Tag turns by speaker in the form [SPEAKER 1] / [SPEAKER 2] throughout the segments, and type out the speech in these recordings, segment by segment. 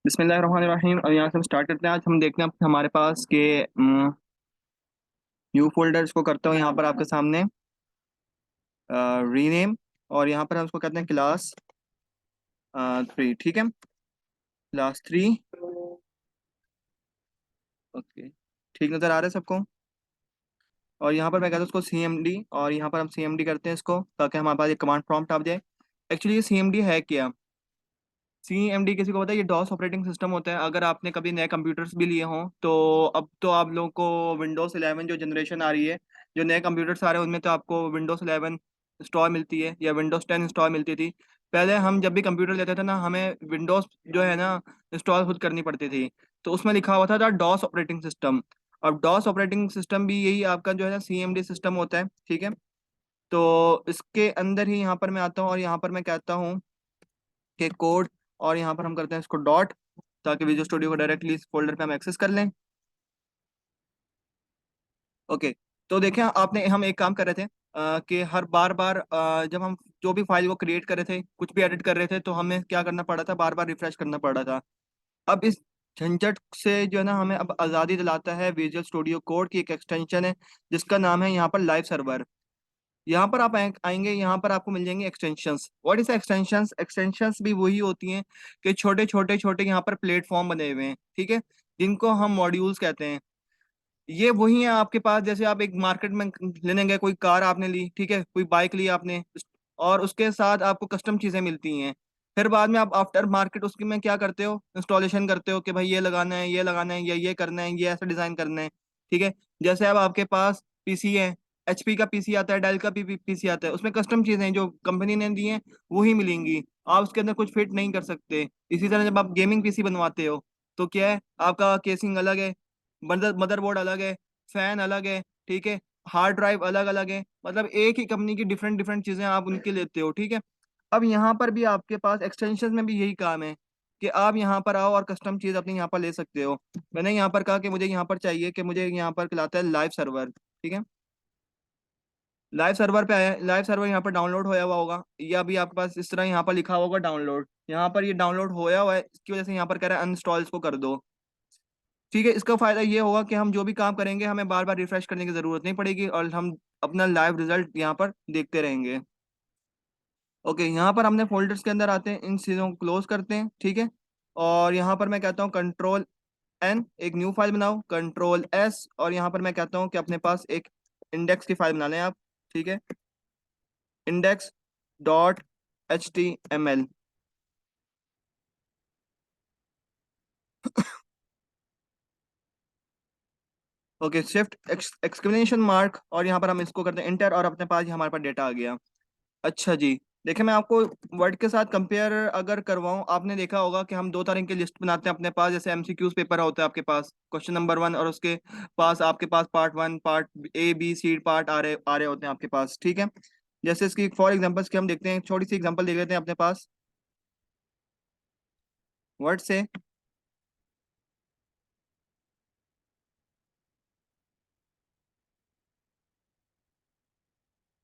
[SPEAKER 1] बिस्मिल्लाहिर्रहमानिर्रहीम। और यहाँ से हम स्टार्ट करते हैं। आज हम देखते हैं हमारे पास के न्यू फोल्डर्स को करता हूँ यहाँ पर आपके सामने रीनेम। और यहाँ पर हम उसको कहते हैं क्लास 3। ठीक है, क्लास 3। ओके, ठीक नज़र आ रहा है सबको। और यहाँ पर मैं कहता हूँ उसको CMD, और यहाँ पर हम CMD करते हैं इसको ताकि हमारे पास एक कमांड प्रॉम्प्ट आ जाए। एक्चुअली ये CMD है क्या? CMD किसी को पता है? ये डॉस ऑपरेटिंग सिस्टम होता है। अगर आपने कभी नए कंप्यूटर्स भी लिए हों तो अब तो आप लोगों को विंडोज़ 11 जो जनरेशन आ रही है, जो नए कंप्यूटर्स आ रहे हैं उनमें तो आपको विंडोज़ 11 इंस्टॉल मिलती है या विंडोज़ 10 इंस्टॉल मिलती थी। पहले हम जब भी कंप्यूटर लेते थे ना, हमें विंडोज़ जो है ना इंस्टॉल खुद करनी पड़ती थी। तो उसमें लिखा हुआ था डॉस ऑपरेटिंग सिस्टम। अब डॉस ऑपरेटिंग सिस्टम भी यही आपका जो है ना CMD सिस्टम होता है। ठीक है, तो इसके अंदर ही यहाँ पर मैं आता हूँ और यहाँ पर मैं कहता हूँ के कोड, और यहाँ पर हम करते हैं इसको डॉट, ताकि विजुअल स्टूडियो को डायरेक्टली इस फोल्डर पे हम एक्सेस कर लें। ओके, तो देखें आपने, हम एक काम कर रहे थे कि हर बार बार जब हम जो भी फाइल को क्रिएट कर रहे थे, कुछ भी एडिट कर रहे थे, तो हमें क्या करना पड़ा था, बार बार रिफ्रेश करना पड़ा था। अब इस झंझट से जो है ना हमें अब आज़ादी दिलाता है विजुअल स्टूडियो कोड की एक एक्सटेंशन है जिसका नाम है यहाँ पर लाइव सर्वर। यहाँ पर आप आएंगे, यहाँ पर आपको मिल जाएंगे extensions. What is extensions? Extensions भी वही होती हैं कि छोटे छोटे छोटे यहाँ पर प्लेटफॉर्म बने हुए हैं, ठीक है, जिनको हम मॉड्यूल्स कहते हैं। ये वही है आपके पास, जैसे आप एक मार्केट में लेने गए, कोई कार आपने ली, ठीक है, कोई बाइक ली आपने, और उसके साथ आपको कस्टम चीजें मिलती हैं। फिर बाद में आप आफ्टर मार्केट उसकी में क्या करते हो, इंस्टॉलेशन करते हो कि भाई ये लगाना है, ये लगाना है, ये करना है, ये ऐसा डिजाइन करना है। ठीक है, जैसे अब आपके पास PC है, HP का PC आता है, डेल का भी PC आता है, उसमें कस्टम चीजें जो कंपनी ने दी हैं वही मिलेंगी। आप उसके अंदर कुछ फिट नहीं कर सकते। इसी तरह जब आप गेमिंग PC बनवाते हो तो क्या है, आपका केसिंग अलग है, मदरबोर्ड अलग है, फैन अलग है, ठीक है, हार्ड ड्राइव अलग अलग है, मतलब एक ही कंपनी की डिफरेंट डिफरेंट चीजें आप उनके लेते हो। ठीक है, अब यहाँ पर भी आपके पास एक्सटेंशन में भी यही काम है कि आप यहाँ पर आओ और कस्टम चीज अपनी यहाँ पर ले सकते हो। मैंने यहाँ पर कहा कि मुझे यहाँ पर चाहिए, कि मुझे यहाँ पर खिलाता है लाइव सर्वर। ठीक है, लाइव सर्वर पे आया, लाइव सर्वर यहाँ पर डाउनलोड होया हुआ होगा, या अभी आपके पास इस तरह यहाँ पर लिखा होगा डाउनलोड। यहाँ पर ये डाउनलोड होया हुआ है, इसकी वजह से यहाँ पर कह रहा है अनइंस्टॉल इसको कर दो। ठीक है, इसका फायदा ये होगा कि हम जो भी काम करेंगे हमें बार बार रिफ्रेश करने की जरूरत नहीं पड़ेगी और हम अपना लाइव रिजल्ट यहाँ पर देखते रहेंगे। ओके, यहाँ पर हमने फोल्डर्स के अंदर आते हैं, इन चीज़ों को क्लोज करते हैं। ठीक है, और यहाँ पर मैं कहता हूँ Ctrl N, एक न्यू फाइल बनाओ, Ctrl S, और यहाँ पर मैं कहता हूँ कि अपने पास एक इंडेक्स की फाइल बना लें आप। ठीक है, index.html। Okay, shift exclamation mark, और यहाँ पर हम इसको करते हैं इंटर, और अपने पास ही हमारे पास डेटा आ गया। अच्छा जी, देखिए मैं आपको वर्ड के साथ कंपेयर अगर करवाऊं, आपने देखा होगा कि हम दो तरह की लिस्ट बनाते हैं अपने पास। जैसे MCQs पेपर होता है आपके पास, क्वेश्चन नंबर 1, और उसके पास आपके पास part 1, part A B C part आ रहे होते हैं आपके पास। ठीक है, जैसे इसकी फॉर एग्जांपल्स की हम देखते हैं, छोटी सी एग्जांपल देख लेते हैं अपने पास वर्ड से।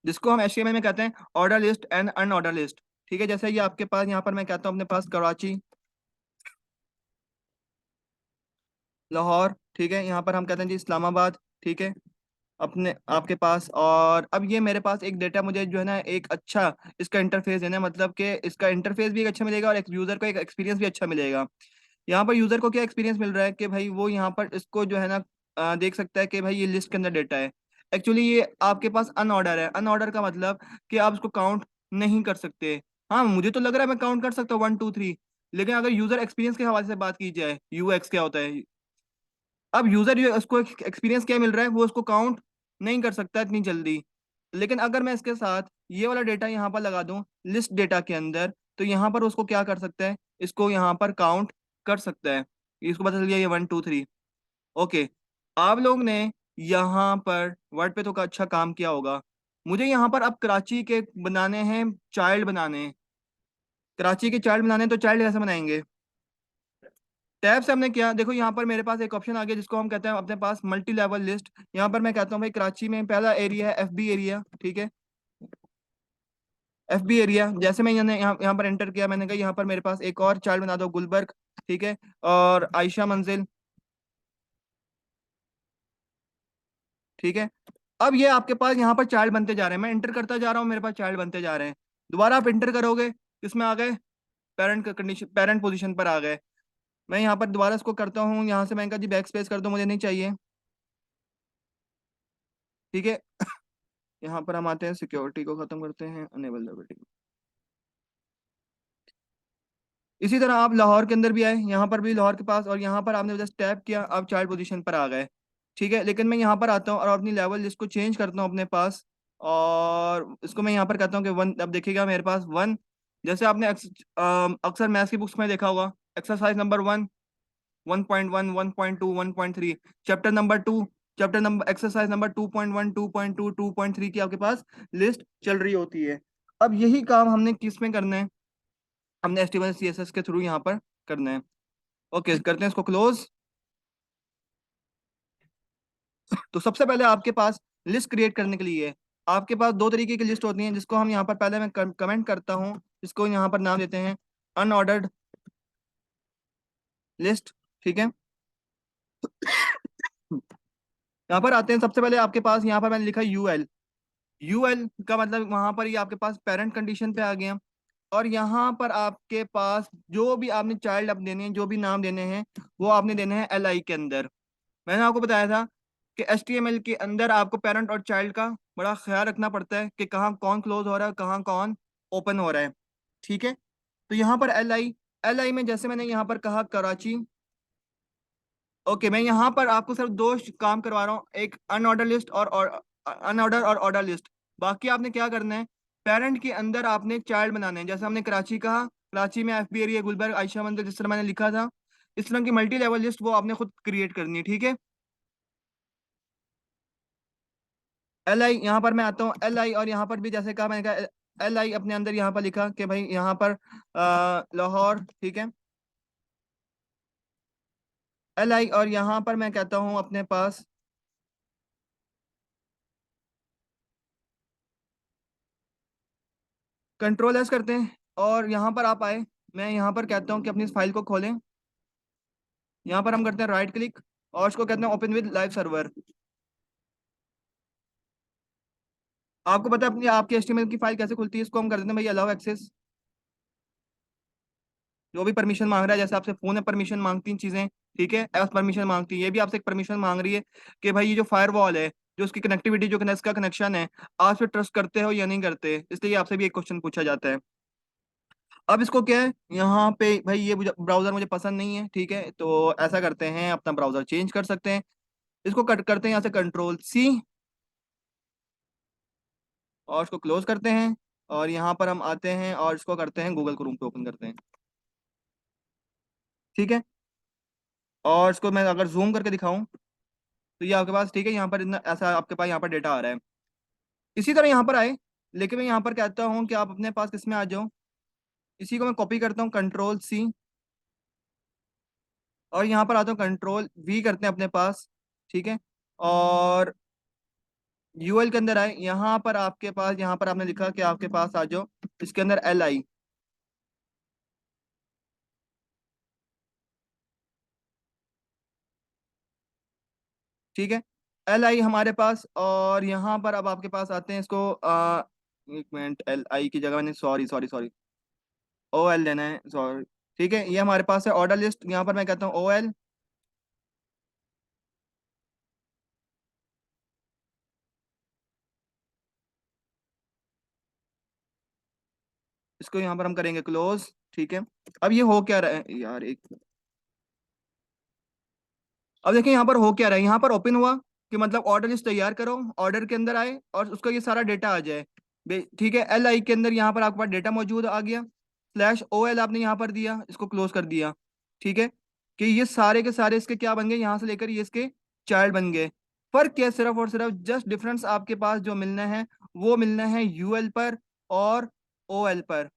[SPEAKER 1] जिसको हम HTML में कहते हैं order list and unordered list. ठीक है, जैसे ये आपके पास, यहाँ पर मैं कहता हूँ अपने पास कराची, लाहौर, ठीक है, यहाँ पर हम कहते हैं जी इस्लामाबाद। ठीक है, अपने आपके पास, और अब ये मेरे पास एक डेटा मुझे जो है ना एक अच्छा इसका इंटरफेस है ना, मतलब कि इसका इंटरफेस भी एक अच्छा मिलेगा और एक यूजर को एक एक्सपीरियंस भी अच्छा मिलेगा। यहाँ पर यूजर को क्या एक्सपीरियंस मिल रहा है कि भाई वो यहाँ पर इसको जो है ना देख सकता है कि भाई ये लिस्ट के अंदर डेटा है। एक्चुअली ये आपके पास अनऑर्डर है। अनऑर्डर का मतलब कि आप इसको काउंट नहीं कर सकते। हाँ, मुझे तो लग रहा है मैं काउंट कर सकता हूँ 1 2 3, लेकिन अगर यूजर एक्सपीरियंस के हवाले से बात की जाए, UX क्या होता है, अब यूजर उसको एक्सपीरियंस क्या मिल रहा है, वो उसको काउंट नहीं कर सकता इतनी जल्दी। लेकिन अगर मैं इसके साथ ये वाला डेटा यहाँ पर लगा दूं लिस्ट डेटा के अंदर, तो यहाँ पर उसको क्या कर सकता है, इसको यहाँ पर काउंट कर सकता है। इसको पता चल गया ये 1 2 3। ओके, आप लोग ने यहाँ पर वर्ड पे तो का अच्छा काम किया होगा। मुझे यहाँ पर अब कराची के बनाने हैं, चाइल्ड बनाने हैं। कराची के चाइल्ड बनाने हैं, तो चाइल्ड कैसे बनाएंगे? टैब से हमने किया, देखो यहाँ पर मेरे पास एक ऑप्शन आ गया जिसको हम कहते हैं अपने पास मल्टी लेवल लिस्ट। यहाँ पर मैं कहता हूँ भाई कराची में पहला एरिया है FB एरिया। ठीक है, FB एरिया, जैसे मैं यहाँ पर एंटर किया, मैंने कहा यहाँ पर मेरे पास एक और चाइल्ड बना दो, गुलबर्ग, ठीक है, और आयशा मंजिल, ठीक है। अब ये आपके पास यहाँ पर चाइल्ड बनते जा रहे हैं, मैं इंटर करता जा रहा हूँ, मेरे पास चाइल्ड बनते जा रहे हैं। दोबारा आप इंटर करोगे, इसमें आ गए, पेरेंट कंडीशन, पेरेंट पोजीशन पर आ गए। मैं यहाँ पर दोबारा इसको करता हूँ, यहाँ से मैं कहा जी बैक स्पेस कर दो, मुझे नहीं चाहिए, ठीक है। यहाँ पर हम आते हैं, सिक्योरिटी को खत्म करते हैं, अनेबल डबल। इसी तरह आप लाहौर के अंदर भी आए, यहाँ पर भी लाहौर के पास, और यहाँ पर आपने जस्ट टैप किया, आप चाइल्ड पोजीशन पर आ गए, ठीक है। लेकिन मैं यहाँ पर आता हूँ और अपनी लेवल लिस्ट को चेंज करता हूँ अपने पास, और इसको मैं यहाँ पर कहता हूँ कि वन। अब देखिएगा मेरे पास वन, जैसे आपने अक्सर मैथ्स की बुक्स में देखा होगा, exercise number one, 1.1, 1.2, 1.3, chapter number two, chapter number exercise number 2.1, 2.2, 2.3 की आपके पास लिस्ट चल रही होती है। अब यही काम हमने किस में करना है, हमने HTML CSS के थ्रू यहाँ पर करना है। ओके, करते हैं इसको क्लोज। तो सबसे पहले आपके पास लिस्ट क्रिएट करने के लिए आपके पास दो तरीके की लिस्ट होती हैं, जिसको हम यहाँ पर पहले मैं कमेंट करता हूँ, जिसको यहाँ पर नाम देते हैं अनऑर्डर्ड लिस्ट, ठीक है। यहाँ पर आते हैं, सबसे पहले आपके पास यहाँ पर मैंने लिखा यूएल। यूएल का मतलब वहां पर ये आपके पास पेरेंट कंडीशन पे आ गया, और यहाँ पर आपके पास जो भी आपने चाइल्ड अब देने हैं, जो भी नाम देने हैं, वो आपने देने हैं LI के अंदर। मैंने आपको बताया था कि HTML के अंदर आपको पेरेंट और चाइल्ड का बड़ा ख्याल रखना पड़ता है कि कहाँ कौन क्लोज हो रहा है, कहाँ कौन ओपन हो रहा है, ठीक है। तो यहाँ पर LI में जैसे मैंने यहाँ पर कहा कराची। ओके, मैं यहाँ पर आपको सिर्फ दो काम करवा रहा हूँ, एक अनऑर्डर लिस्ट और अनऑर्डर और ऑर्डर लिस्ट। बाकी आपने क्या करना है, पेरेंट के अंदर आपने चाइल्ड बनाने हैं, जैसे हमने कराची कहा, कराची में FB एरिया, गुलबर्ग, आयशा मंदिर, जिस तरह मैंने लिखा था, इस तरह की मल्टी लेवल लिस्ट वो आपने खुद क्रिएट करनी है, ठीक है। LI, यहाँ पर मैं आता हूँ LI, और यहाँ पर भी जैसे कहा, मैंने कहा LI अपने अंदर यहाँ पर लिखा कि भाई यहाँ पर लाहौर, ठीक है, LI, और यहाँ पर मैं कहता हूँ अपने पास कंट्रोल S करते हैं, और यहाँ पर आप आए, मैं यहाँ पर कहता हूँ कि अपनी इस फाइल को खोलें, यहाँ पर हम करते हैं राइट क्लिक, और इसको कहते हैं ओपन विद लाइव सर्वर। आपको पता है अपनी आपके HTML की फाइल कैसे खुलती है, इसको हम कर देते हैं भाई अलाउ एक्सेस, जो भी परमिशन मांग रहा है, जैसे आपसे फोन है परमिशन मांगती हैं चीजें, ठीक है, ऐप परमिशन मांगती है, ये भी आपसे एक परमिशन मांग रही है कि भाई ये जो फायरवॉल है, जो उसकी कनेक्टिविटी, जो इसका कनेक्शन है, आप इस पे ट्रस्ट करते हो या नहीं करते, इसलिए आपसे भी एक क्वेश्चन पूछा जाता है। अब इसको क्या है, यहाँ पे भाई ये ब्राउजर मुझे पसंद नहीं है, ठीक है, तो ऐसा करते हैं, अपना ब्राउजर चेंज कर सकते हैं। इसको कट करते हैं यहाँ से कंट्रोल C, और इसको क्लोज करते हैं, और यहाँ पर हम आते हैं और इसको करते हैं गूगल क्रोम पे ओपन करते हैं, ठीक है। और इसको मैं अगर जूम करके दिखाऊं, तो ये आपके पास, ठीक है, यहाँ पर इतना ऐसा आपके पास यहाँ पर डेटा आ रहा है। इसी तरह यहाँ पर आए, लेकिन मैं यहाँ पर कहता हूँ कि आप अपने पास किसमें आ जाओ, इसी को मैं कॉपी करता हूँ कंट्रोल C, और यहाँ पर आता हूँ कंट्रोल V करते हैं अपने पास, ठीक है। और UL के अंदर आए, यहाँ पर आपके पास, यहाँ पर आपने लिखा कि आपके पास आ जाओ, इसके अंदर LI, ठीक है, LI हमारे पास, और यहाँ पर अब आपके पास आते हैं, इसको एक मिनट, LI की जगह मैंने, सॉरी सॉरी सॉरी, OL लेना है, सॉरी, ठीक है, ये हमारे पास है ऑर्डर लिस्ट, यहाँ पर मैं कहता हूँ OL, इसको यहाँ पर हम करेंगे क्लोज, ठीक है। अब ये हो क्या रहा है यार, एक, अब देखिए यहाँ पर हो क्या रहा है, यहाँ पर ओपन हुआ कि मतलब ऑर्डर लिस्ट तैयार करो, ऑर्डर के अंदर आए और उसका ये सारा डेटा आ जाए, ठीक है। LI के अंदर यहाँ पर आपके पास डेटा मौजूद आ गया, /OL आपने यहाँ पर दिया, इसको क्लोज कर दिया, ठीक है, कि ये सारे के सारे इसके क्या बन गए, यहाँ से लेकर ये इसके चाइल्ड बन गए। फर्क क्या है, सिर्फ और सिर्फ जस्ट डिफरेंस आपके पास जो मिलना है, वो मिलना है UL पर और OL पर।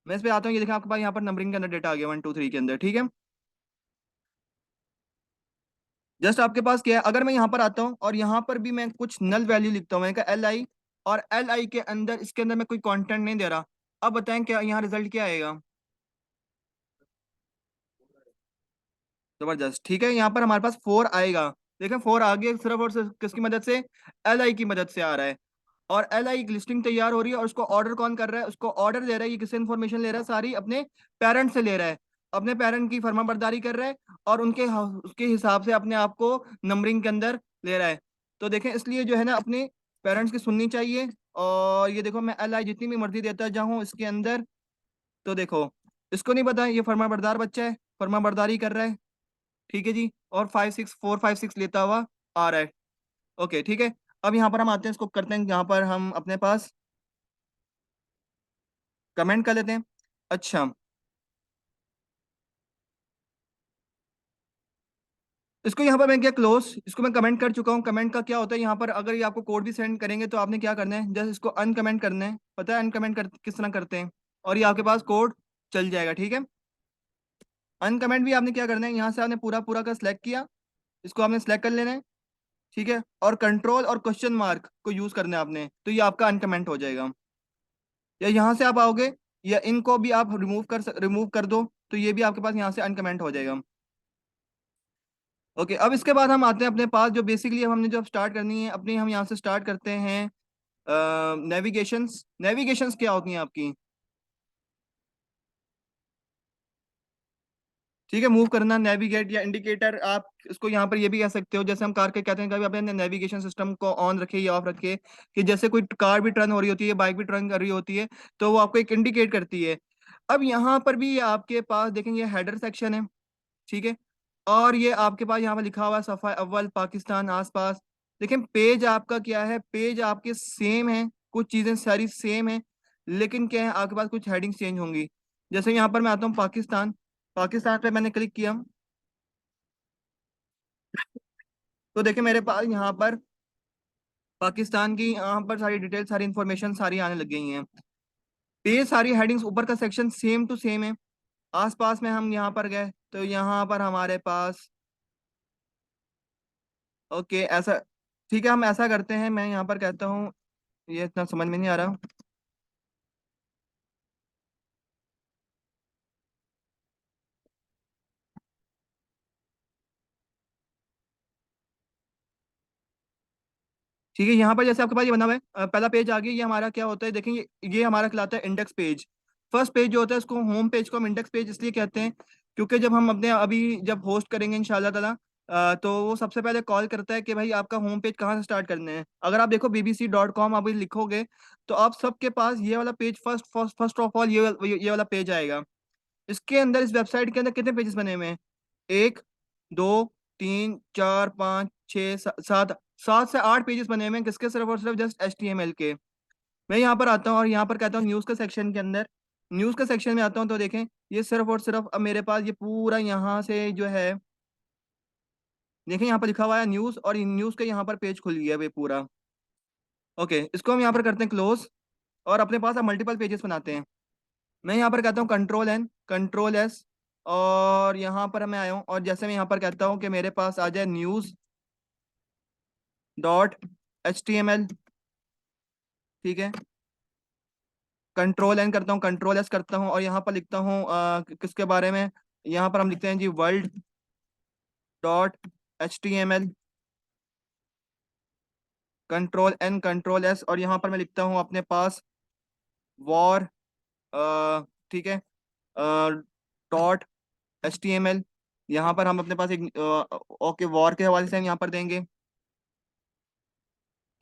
[SPEAKER 1] मैं इस पे आता हूँ, ये देखिए आपके पास यहाँ पर नंबरिंग के अंदर डेटा आ गया 1 2 3 के अंदर, ठीक है। जस्ट आपके पास क्या है, अगर मैं यहाँ पर आता हूँ और यहाँ पर भी मैं कुछ नल वैल्यू लिखता हूँ, मैंने कहा LI, और एल आई के अंदर, इसके अंदर मैं कोई कंटेंट नहीं दे रहा। अब बताएं क्या यहाँ रिजल्ट क्या आएगा। जबरदस्त, ठीक है, यहाँ पर हमारे पास 4 आएगा। देखें 4 आ गया, सिर्फ और सिर्फ किसकी मदद से, एल आई की मदद से आ रहा है। और एल आई की लिस्टिंग तैयार हो रही है, और उसको ऑर्डर कौन कर रहा है, उसको ऑर्डर दे रहा है, ये किससे इन्फॉर्मेशन ले रहा है, सारी अपने पेरेंट से ले रहा है, अपने पेरेंट की फर्मा बरदारी कर रहा है, और उनके उसके हिसाब से अपने आप को नंबरिंग के अंदर ले रहा है। तो देखें इसलिए जो है ना अपने पेरेंट्स की सुननी चाहिए। और ये देखो मैं एल आई जितनी भी मर्जी देता जाऊँ इसके अंदर, तो देखो इसको नहीं पता ये फर्मा बरदार बच्चा है, फर्मा बरदारी कर रहा है, ठीक है जी, और 5 6 4 5 6 लेता हुआ आ रहा है। ओके ठीक है। अब यहाँ पर हम आते हैं, इसको करते हैं यहाँ पर हम अपने पास कमेंट कर लेते हैं। अच्छा, इसको यहाँ पर मैं क्या क्लोज, इसको मैं कमेंट कर चुका हूँ। कमेंट का क्या होता है, यहाँ पर अगर ये आपको कोड भी सेंड करेंगे तो आपने क्या करना है, जस्ट इसको अनकमेंट करना है। पता है अनकमेंट किस तरह करते हैं, और ये आपके पास कोड चल जाएगा, ठीक है। अनकमेंट भी आपने क्या करना है, यहाँ से आपने पूरा पूरा का सिलेक्ट किया, इसको आपने सिलेक्ट कर लेना है, ठीक है, और कंट्रोल और क्वेश्चन मार्क को यूज करना है आपने, तो ये आपका अनकमेंट हो जाएगा। या यहाँ से आप आओगे, या इनको भी आप रिमूव कर दो, तो ये भी आपके पास यहाँ से अनकमेंट हो जाएगा। ओके, अब इसके बाद हम आते हैं अपने पास, जो बेसिकली हमने जो स्टार्ट करनी है अपनी, हम यहाँ से स्टार्ट करते हैं नेविगेशंस। नेविगेशंस क्या होती हैं आपकी, ठीक है, मूव करना, नेविगेट या इंडिकेटर, आप इसको यहाँ पर ये भी कह सकते हो, जैसे हम कार के कहते हैं कभी अपने नेविगेशन सिस्टम को ऑन रखे या ऑफ रखे, कि जैसे कोई कार भी टर्न हो रही होती है, बाइक भी टर्न कर रही होती है, तो वो आपको एक इंडिकेट करती है। अब यहाँ पर भी आपके पास देखेंगे हेडर सेक्शन है, ठीक है, और ये आपके पास यहाँ पर लिखा हुआ है सफ़ा अव्वल पाकिस्तान आसपास। लेकिन पेज आपका क्या है, पेज आपके सेम है, कुछ चीज़ें सारी सेम है, लेकिन क्या है आपके पास कुछ हेडिंग्स चेंज होंगी। जैसे यहाँ पर मैं आता हूँ पाकिस्तान, पाकिस्तान पे मैंने क्लिक किया, तो देखिए मेरे पास यहाँ पर पाकिस्तान की यहाँ पर सारी डिटेल, सारी इंफॉर्मेशन सारी आने लग गई हैं। पेज सारी हेडिंग्स ऊपर का सेक्शन सेम टू सेम है। आसपास में हम यहाँ पर गए तो यहाँ पर हमारे पास, ओके ऐसा, ठीक है, हम ऐसा करते हैं, मैं यहाँ पर कहता हूँ, ये इतना समझ में नहीं आ रहा। ठीक है, यहाँ पर जैसे आपके पास ये बना हुआ है, पहला पेज आ गया, ये हमारा क्या होता है देखेंगे, ये हमारा कहलाता है इंडेक्स पेज। फर्स्ट पेज जो होता है इसको होम पेज को हम इंडेक्स पेज इसलिए कहते हैं, क्योंकि जब हम अपने अभी जब होस्ट करेंगे इंशाल्लाह ताला, तो वो सबसे पहले कॉल करता है कि भाई आपका होम पेज कहाँ से स्टार्ट करना है। अगर आप देखो bbc.com अभी लिखोगे, तो आप सबके पास ये वाला page first first first of all ये वाला पेज आएगा। इसके अंदर, इस वेबसाइट के अंदर कितने पेजेस बने हुए हैं, 1 2 3 4 5 6 7, 7 से 8 पेजेस बने हुए हैं, किसके, सिर्फ और सिर्फ जस्ट HTML के। मैं यहाँ पर आता हूँ और यहाँ पर कहता हूँ न्यूज़ के सेक्शन के अंदर, न्यूज़ के सेक्शन में आता हूँ, तो देखें ये सिर्फ और सिर्फ अब मेरे पास ये पूरा यहाँ से जो है, देखें यहाँ पर लिखा हुआ है न्यूज़, और न्यूज़ के यहाँ पर पेज खुल गया है ये पूरा। ओके, इसको हम यहाँ पर करते हैं क्लोज, और अपने पास अब मल्टीपल पेजेस बनाते हैं। मैं यहाँ पर कहता हूँ कंट्रोल N कंट्रोल S, और यहाँ पर मैं आया हूँ, और जैसे मैं यहाँ पर कहता हूँ कि मेरे पास आ जाए news.html, ठीक है, कंट्रोल N करता हूँ, कंट्रोल S करता हूँ, और यहाँ पर लिखता हूँ किसके बारे में, यहाँ पर हम लिखते हैं जी world.html, control N control S, और यहाँ पर मैं लिखता हूँ अपने पास वॉर, ठीक है, .html। यहाँ पर हम अपने पास एक ओके वॉर के हवाले से हम यहाँ पर देंगे,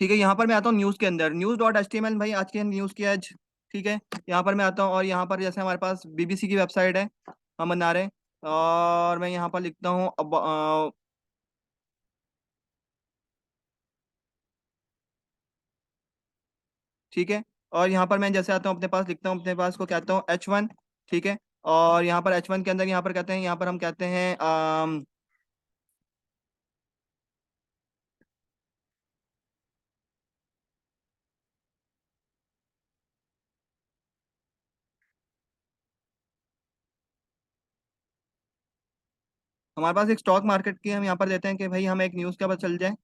[SPEAKER 1] ठीक है। यहाँ पर मैं आता हूँ न्यूज़ के अंदर, news.html, भाई आज के न्यूज़ की आज, ठीक है। यहाँ पर मैं आता हूँ, और यहाँ पर जैसे हमारे पास BBC की वेबसाइट है, हम बना रहे हैं, और मैं यहाँ पर लिखता हूँ अब ठीक है, और यहाँ पर मैं जैसे आता हूँ अपने पास लिखता हूँ, अपने पास को कहता हूँ H1, ठीक है, और यहाँ पर H1 के अंदर यहाँ पर कहते हैं, यहाँ पर हम कहते हैं हमारे पास एक स्टॉक मार्केट की हम यहाँ पर देते हैं कि भाई हमें एक न्यूज़ क्या पता चल जाए,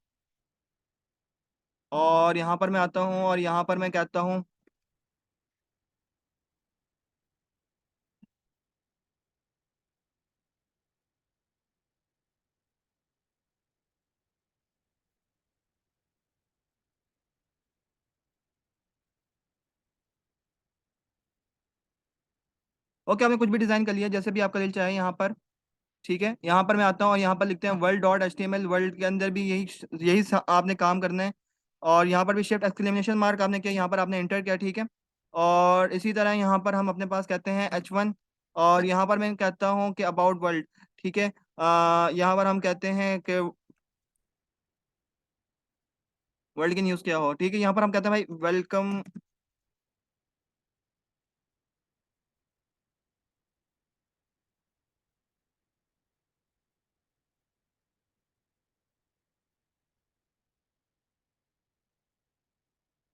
[SPEAKER 1] और यहाँ पर मैं आता हूँ और यहाँ पर मैं कहता हूँ। ओके, आपने कुछ भी डिजाइन कर लिया जैसे भी आपका दिल चाहे यहाँ पर। ठीक है, यहाँ पर मैं आता हूँ और यहाँ पर लिखते हैं world dot H T M L. World के अंदर भी यही यही आपने काम करना है। और यहाँ पर भी शिफ्ट एक्सक्लेमेशन मार्क आपने किया, यहाँ पर आपने इंटर किया। ठीक है, और इसी तरह यहाँ पर हम अपने पास कहते हैं H1। और यहाँ पर मैं कहता हूँ कि अबाउट वर्ल्ड। ठीक है, यहाँ पर हम कहते हैं कि वर्ल्ड की न्यूज़ क्या हो। ठीक है, यहाँ पर हम कहते हैं भाई वेलकम।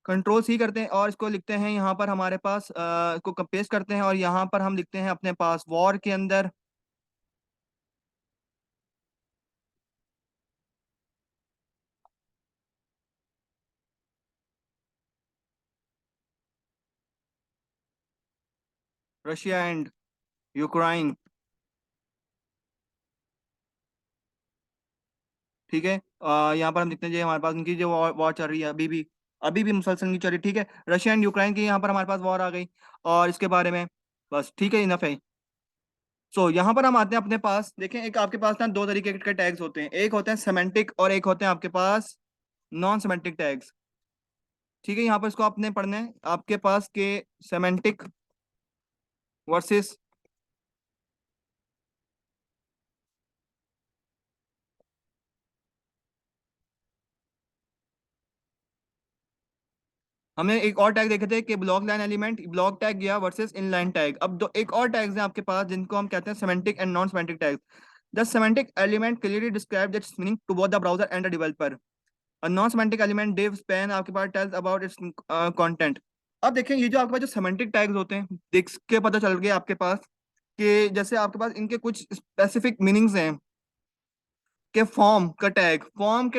[SPEAKER 1] कंट्रोल सी करते हैं और इसको लिखते हैं यहाँ पर हमारे पास, इसको पेस्ट करते हैं और यहाँ पर हम लिखते हैं अपने पास वॉर के अंदर रशिया एंड यूक्रेन। ठीक है, यहाँ पर हम लिखते हैं जो हमारे पास उनकी जो वॉर चल रही है अभी भी मुसलसल नहीं चल रही। ठीक है, रशिया एंड यूक्रेन की यहाँ पर हमारे पास वॉर आ गई और इसके बारे में बस। ठीक है, इनफ है। सो यहाँ पर हम आते हैं अपने पास। देखें, एक आपके पास ना दो तरीके के टैग्स होते हैं, एक होते हैं सेमेंटिक और एक होते हैं आपके पास नॉन सेमेंटिक टैग्स। ठीक है, यहाँ पर इसको आपने पढ़ना है आपके पास के सेमेंटिक वर्सेस। हमने एक और टैग देखे थे कि block line element block tag गया वर्सेस इनलाइन टैग। अब दो एक और टैग्स हैं आपके पास जिनको हम कहते हैं semantic and non semantic tags. The semantic element clearly describe its meaning to both the browser and the developer. और non semantic element div span आपके पास टेल्स अबाउट इट्स कंटेंट। अब देखें, ये जो आपके पास जो सेमेंटिक टैग्स होते हैं, देख के पता चल गया आपके पास कि जैसे आपके पास इनके कुछ स्पेसिफिक मीनिंग्स हैं कि फॉर्म के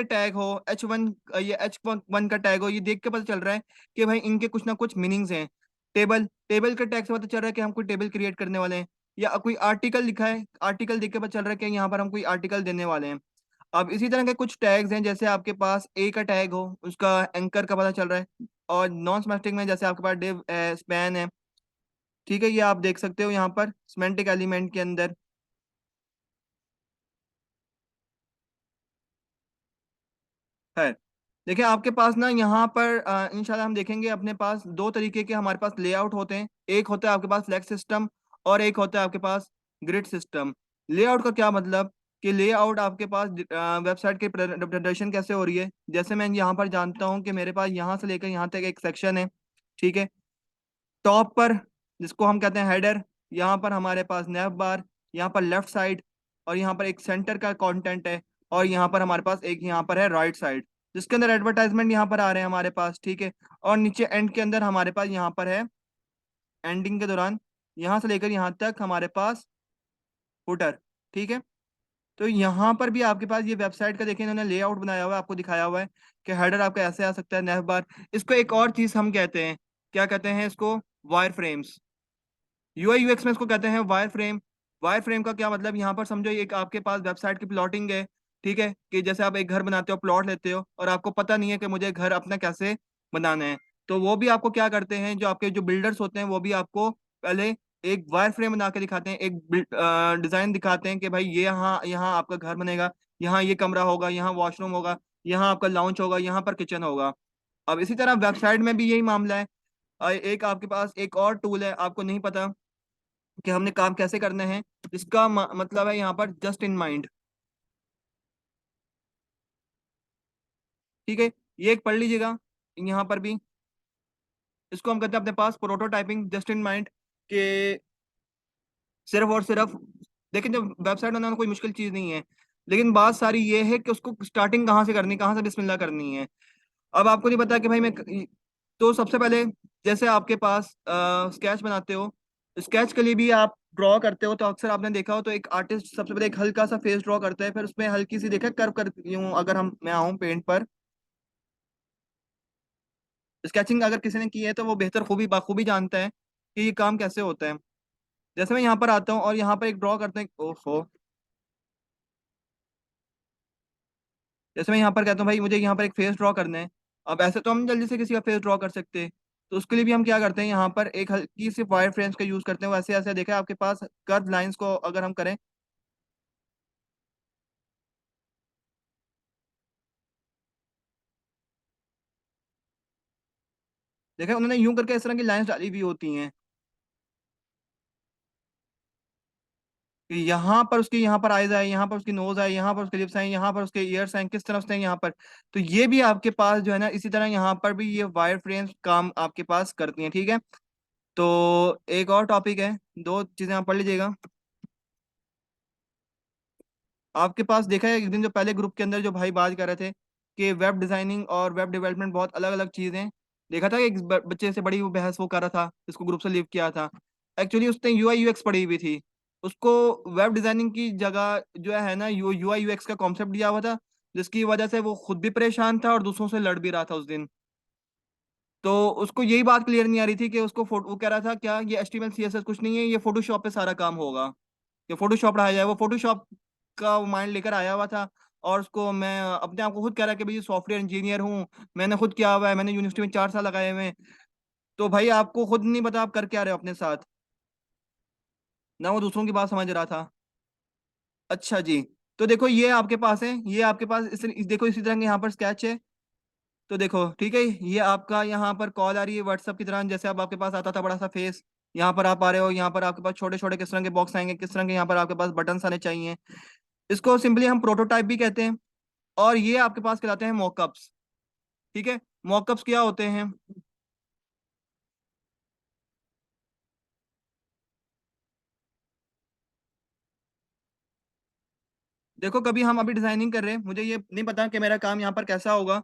[SPEAKER 1] टैग हो H1, ये H1 का टैग हो, ये देख के पता चल रहा है कि भाई इनके कुछ ना कुछ मीनिंग्स हैं। टेबल टेबल के टैग से पता चल रहा है कि हम कोई टेबल क्रिएट करने वाले हैं। या कोई आर्टिकल लिखा है, आर्टिकल देख के पता चल रहा है कि यहाँ पर हम कोई आर्टिकल देने वाले हैं। अब इसी तरह के कुछ टैग्स हैं, जैसे आपके पास ए का टैग हो, उसका एंकर का पता चल रहा है। और नॉन सिमेट्रिक में जैसे आपके पास डिव स्पैन है। ठीक है, ये आप देख सकते हो यहाँ पर सिमेंटिक एलिमेंट के अंदर है। देखिए आपके पास ना यहाँ पर इंशाल्लाह हम देखेंगे अपने पास दो तरीके के हमारे पास लेआउट होते हैं। एक होता है आपके पास फ्लेक्स सिस्टम और एक होता है आपके पास ग्रिड सिस्टम। लेआउट का क्या मतलब कि लेआउट आपके पास वेबसाइट के प्रदर्शन कैसे हो रही है। जैसे मैं यहाँ पर जानता हूँ कि मेरे पास यहाँ से लेकर यहाँ तक एक सेक्शन है। ठीक है, टॉप पर जिसको हम कहते हैं हेडर, यहाँ पर हमारे पास नैव बार, यहाँ पर लेफ्ट साइड, और यहाँ पर एक सेंटर का कंटेंट है, और यहाँ पर हमारे पास एक यहाँ पर है राइट साइड जिसके अंदर एडवर्टाइजमेंट यहाँ पर आ रहे हैं हमारे पास। ठीक है, और नीचे एंड के अंदर हमारे पास यहाँ पर है एंडिंग के दौरान यहाँ से लेकर यहाँ तक हमारे पास फुटर। ठीक है, तो यहाँ पर भी आपके पास ये वेबसाइट का देखें इन्होंने लेआउट बनाया हुआ है, आपको दिखाया हुआ है कि हेडर आपका ऐसे आ सकता है, नैव बार। इसको एक और चीज हम कहते हैं, क्या कहते हैं इसको, वायर फ्रेम्स। यूआई यूएक्स में इसको कहते हैं वायर फ्रेम। वायर फ्रेम का क्या मतलब, यहाँ पर समझो एक आपके पास वेबसाइट की प्लॉटिंग है। ठीक है, कि जैसे आप एक घर बनाते हो, प्लॉट लेते हो और आपको पता नहीं है कि मुझे घर अपना कैसे बनाना है। तो वो भी आपको क्या करते हैं, जो आपके जो बिल्डर्स होते हैं वो भी आपको पहले एक वायर फ्रेम बना के दिखाते हैं, एक डिजाइन दिखाते हैं कि भाई ये यहाँ यहाँ आपका घर बनेगा, यहाँ ये कमरा होगा, यहाँ वॉशरूम होगा, यहाँ आपका लाउंज होगा, यहाँ पर किचन होगा। अब इसी तरह वेबसाइट में भी यही मामला है। एक आपके पास एक और टूल है, आपको नहीं पता कि हमने काम कैसे करना है, इसका मतलब है यहाँ पर जस्ट इन माइंड। ठीक है, ये एक पढ़ लीजिएगा यहाँ पर भी। इसको हम कहते हैं अपने पास प्रोटोटाइपिंग जस्ट इन माइंड के सिर्फ और सिर्फ। लेकिन जब वेबसाइट बनाना कोई मुश्किल चीज नहीं है, लेकिन बात सारी ये है कि उसको स्टार्टिंग कहाँ से करनी, कहाँ से बिस्मिल्लाह करनी है। अब आपको नहीं पता कि भाई मैं तो सबसे पहले जैसे आपके पास स्केच बनाते हो, स्केच के लिए भी आप ड्रॉ करते हो तो अक्सर आपने देखा हो तो एक आर्टिस्ट सबसे पहले एक हल्का सा फेस ड्रॉ करता है, फिर उसमें हल्की सी देखा कर्व कर यूं, अगर हम मैं आऊं पेंट पर स्केचिंग अगर किसी ने की है तो वो बेहतर खूबी बाखूबी जानता है कि ये काम कैसे होता है। जैसे मैं यहाँ पर आता हूँ और यहाँ पर एक ड्रॉ करते हैं, ओहो, जैसे मैं यहाँ पर कहता हूँ भाई मुझे यहाँ पर एक फेस ड्रॉ करना है। अब ऐसे तो हम जल्दी से किसी का फेस ड्रॉ कर सकते हैं, तो उसके लिए भी हम क्या करते हैं, यहाँ पर एक हल्की सी वायर फ्रेम्स का यूज करते हैं। वैसे ऐसे देखा है आपके पास कर्व लाइंस को अगर हम करें, देखा उन्होंने यूं करके इस तरह की लाइंस डाली हुई होती हैं कि यहाँ पर उसकी, यहाँ पर आईज आए, यहाँ पर उसकी नोज आए, यहाँ पर उसके लिप्स आए, यहाँ पर उसके ईयर्स आए, किस तरफ से हैं यहाँ पर। तो ये भी आपके पास जो है ना, इसी तरह यहाँ पर भी ये वायर फ्रेम्स काम आपके पास करती हैं, ठीक है। तो एक और टॉपिक है, दो चीजें आप पढ़ लीजिएगा। आपके पास देखा है एक दिन जो पहले ग्रुप के अंदर जो भाई बात कर रहे थे कि वेब डिजाइनिंग और वेब डेवलपमेंट बहुत अलग अलग चीजें हैं। देखा था कि एक बच्चे से बड़ी वो बहस वो कर रहा था, जिसको ग्रुप से लीव किया था। एक्चुअली उसने यूआई यूएक्स पढ़ी हुई थी, उसको वेब डिजाइनिंग की जगह जो है ना यूआई यूएक्स का कॉन्सेप्ट दिया हुआ था, जिसकी वजह से वो खुद भी परेशान था और दूसरों से लड़ भी रहा था उस दिन। तो उसको यही बात क्लियर नहीं आ रही थी कि उसको वो कह रहा था क्या ये एचटीएमएल सीएसएस कुछ नहीं है, ये फोटोशॉप पे सारा काम होगा, कि फोटोशॉप पढ़ाया जाए। वो फोटोशॉप का माइंड लेकर आया हुआ था, और उसको मैं अपने आप को खुद कह रहा कि भाई सॉफ्टवेयर इंजीनियर हूँ, मैंने खुद किया हुआ है, मैंने यूनिवर्सिटी में 4 साल लगाए हुए हैं। तो भाई आपको खुद नहीं पता आप कर क्या रहे हो अपने साथ, ना वो दूसरों की बात समझ रहा था। अच्छा जी, तो देखो ये आपके पास है, ये आपके पास देखो इसी तरह के यहाँ पर स्केच है। तो देखो ठीक है, ये आपका यहाँ पर कॉल आ रही है व्हाट्सएप की तरह, जैसे अब आपके पास आता था बड़ा सा फेस, यहाँ पर आप आ रहे हो, यहाँ पर आपके पास छोटे छोटे किस तरह के बॉक्स आएंगे, किस तरह के यहाँ पर आपके पास बटन आने चाहिए। इसको सिंपली हम प्रोटोटाइप भी कहते हैं। और ये आपके पास कहलाते हैं मॉकअप्स, ठीक है। मॉकअप्स क्या होते हैं? देखो कभी हम अभी डिजाइनिंग कर रहे हैं, मुझे ये नहीं पता कि मेरा काम यहाँ पर कैसा होगा।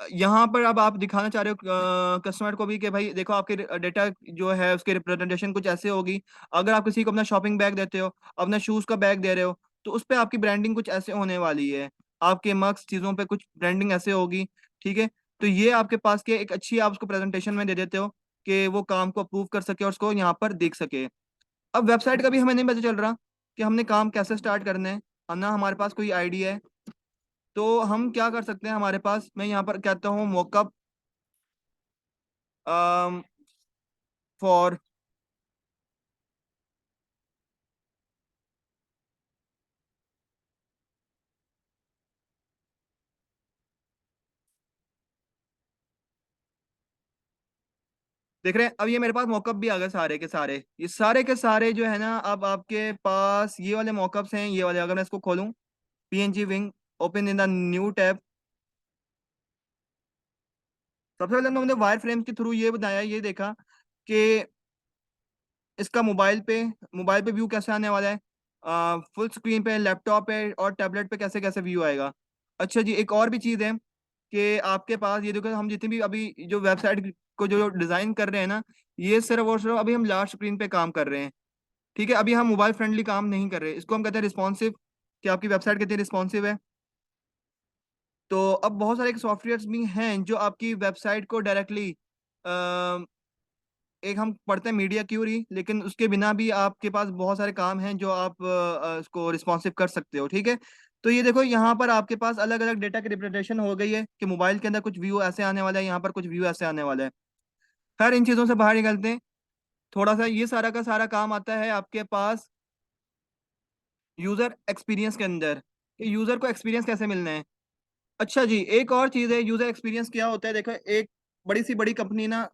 [SPEAKER 1] यहाँ पर अब आप दिखाना चाह रहे हो कस्टमर को भी कि भाई देखो आपके डेटा जो है उसकी रिप्रेजेंटेशन कुछ ऐसे होगी। अगर आप किसी को अपना शॉपिंग बैग देते हो, अपना शूज का बैग दे रहे हो, तो उस पर आपकी ब्रांडिंग कुछ ऐसे होने वाली है। आपके मग्स चीज़ों पे कुछ ब्रांडिंग ऐसे होगी, ठीक है। तो ये आपके पास के एक अच्छी आप उसको प्रेजेंटेशन में दे देते हो कि वो काम को अप्रूव कर सके और उसको यहाँ पर देख सके। अब वेबसाइट का भी हमें नहीं पता चल रहा कि हमने काम कैसे स्टार्ट करना है, और ना हमारे पास कोई आइडिया है। तो हम क्या कर सकते हैं, हमारे पास मैं यहाँ पर कहता हूँ मॉकअप फॉर, देख रहे हैं अब ये मेरे पास मॉकअप भी आ गए सारे के सारे, ये सारे के सारे जो है ना, अब आपके पास ये वाले मॉकअप्स हैं, ये वाले। अगर मैं इसको खोलूं, PNG wing, open in the new tab. सबसे पहले तो हमने वायर फ्रेम के थ्रू ये बनाया, ये देखा कि इसका मोबाइल पे व्यू कैसे आने वाला है, फुल स्क्रीन पे, लैपटॉप पे और टैबलेट पे कैसे कैसे व्यू आएगा। अच्छा जी, एक और भी चीज़ है कि आपके पास ये देखो, हम जितनी भी अभी जो वेबसाइट को जो डिज़ाइन कर रहे हैं ना, ये सिर्फ और सिर्फ अभी हम लार्ज स्क्रीन पे काम कर रहे हैं, ठीक है। अभी हम मोबाइल फ्रेंडली काम नहीं कर रहे, इसको हम कहते हैं रिस्पॉन्सिव, कि आपकी वेबसाइट कितनी रिस्पॉन्सिव है। तो अब बहुत सारे सॉफ्टवेयर्स भी हैं जो आपकी वेबसाइट को डायरेक्टली, एक हम पढ़ते हैं मीडिया क्यूरी, लेकिन उसके बिना भी आपके पास बहुत सारे काम हैं जो आप इसको रिस्पॉन्सिव कर सकते हो, ठीक है। तो ये देखो यहाँ पर आपके पास अलग अलग डेटा की रिप्रेजेंटेशन हो गई है कि मोबाइल के अंदर कुछ व्यू ऐसे आने वाला है, यहाँ पर कुछ व्यू ऐसे आने वाला है। खैर इन चीज़ों से बाहर निकलते हैं, थोड़ा सा ये सारा का सारा काम आता है आपके पास यूजर एक्सपीरियंस के अंदर, कि यूजर को एक्सपीरियंस कैसे मिलना है। अच्छा जी, एक और चीज़ है, यूजर एक्सपीरियंस क्या होता है। देखो एक बड़ी सी बड़ी कंपनी ना,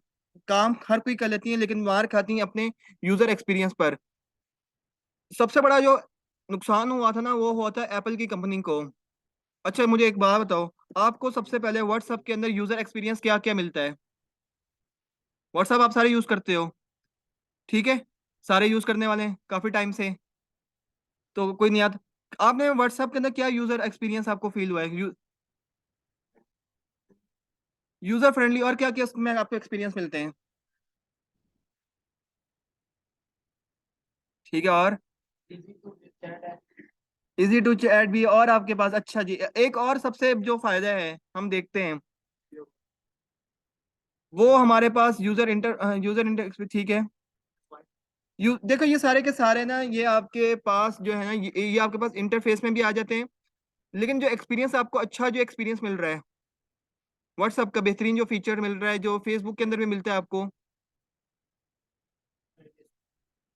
[SPEAKER 1] काम हर कोई कर लेती है लेकिन मार खाती है अपने यूजर एक्सपीरियंस पर। सबसे बड़ा जो नुकसान हुआ था ना, वो हुआ था एप्पल की कंपनी को। अच्छा मुझे एक बात बताओ, आपको सबसे पहले व्हाट्सएप के अंदर यूजर एक्सपीरियंस क्या क्या मिलता है? व्हाट्सएप आप सारे यूज करते हो, ठीक है, सारे यूज करने वाले हैं काफी टाइम से, तो कोई नहीं याद। आपने व्हाट्सएप के अंदर क्या यूजर एक्सपीरियंस आपको फील हुआ है? यूजर फ्रेंडली, और क्या क्या उसमें आपको एक्सपीरियंस मिलते हैं? ठीक है, और इजी टू चैट भी, और आपके पास अच्छा जी एक और सबसे जो फायदा है हम देखते हैं, वो हमारे पास यूजर इंटर ठीक है। देखो ये सारे के सारे ना, ये आपके पास जो है ना, ये आपके पास इंटरफेस में भी आ जाते हैं। लेकिन जो एक्सपीरियंस आपको अच्छा जो एक्सपीरियंस मिल रहा है, व्हाट्सअप का बेहतरीन जो फीचर मिल रहा है, जो फेसबुक के अंदर भी मिलता है आपको,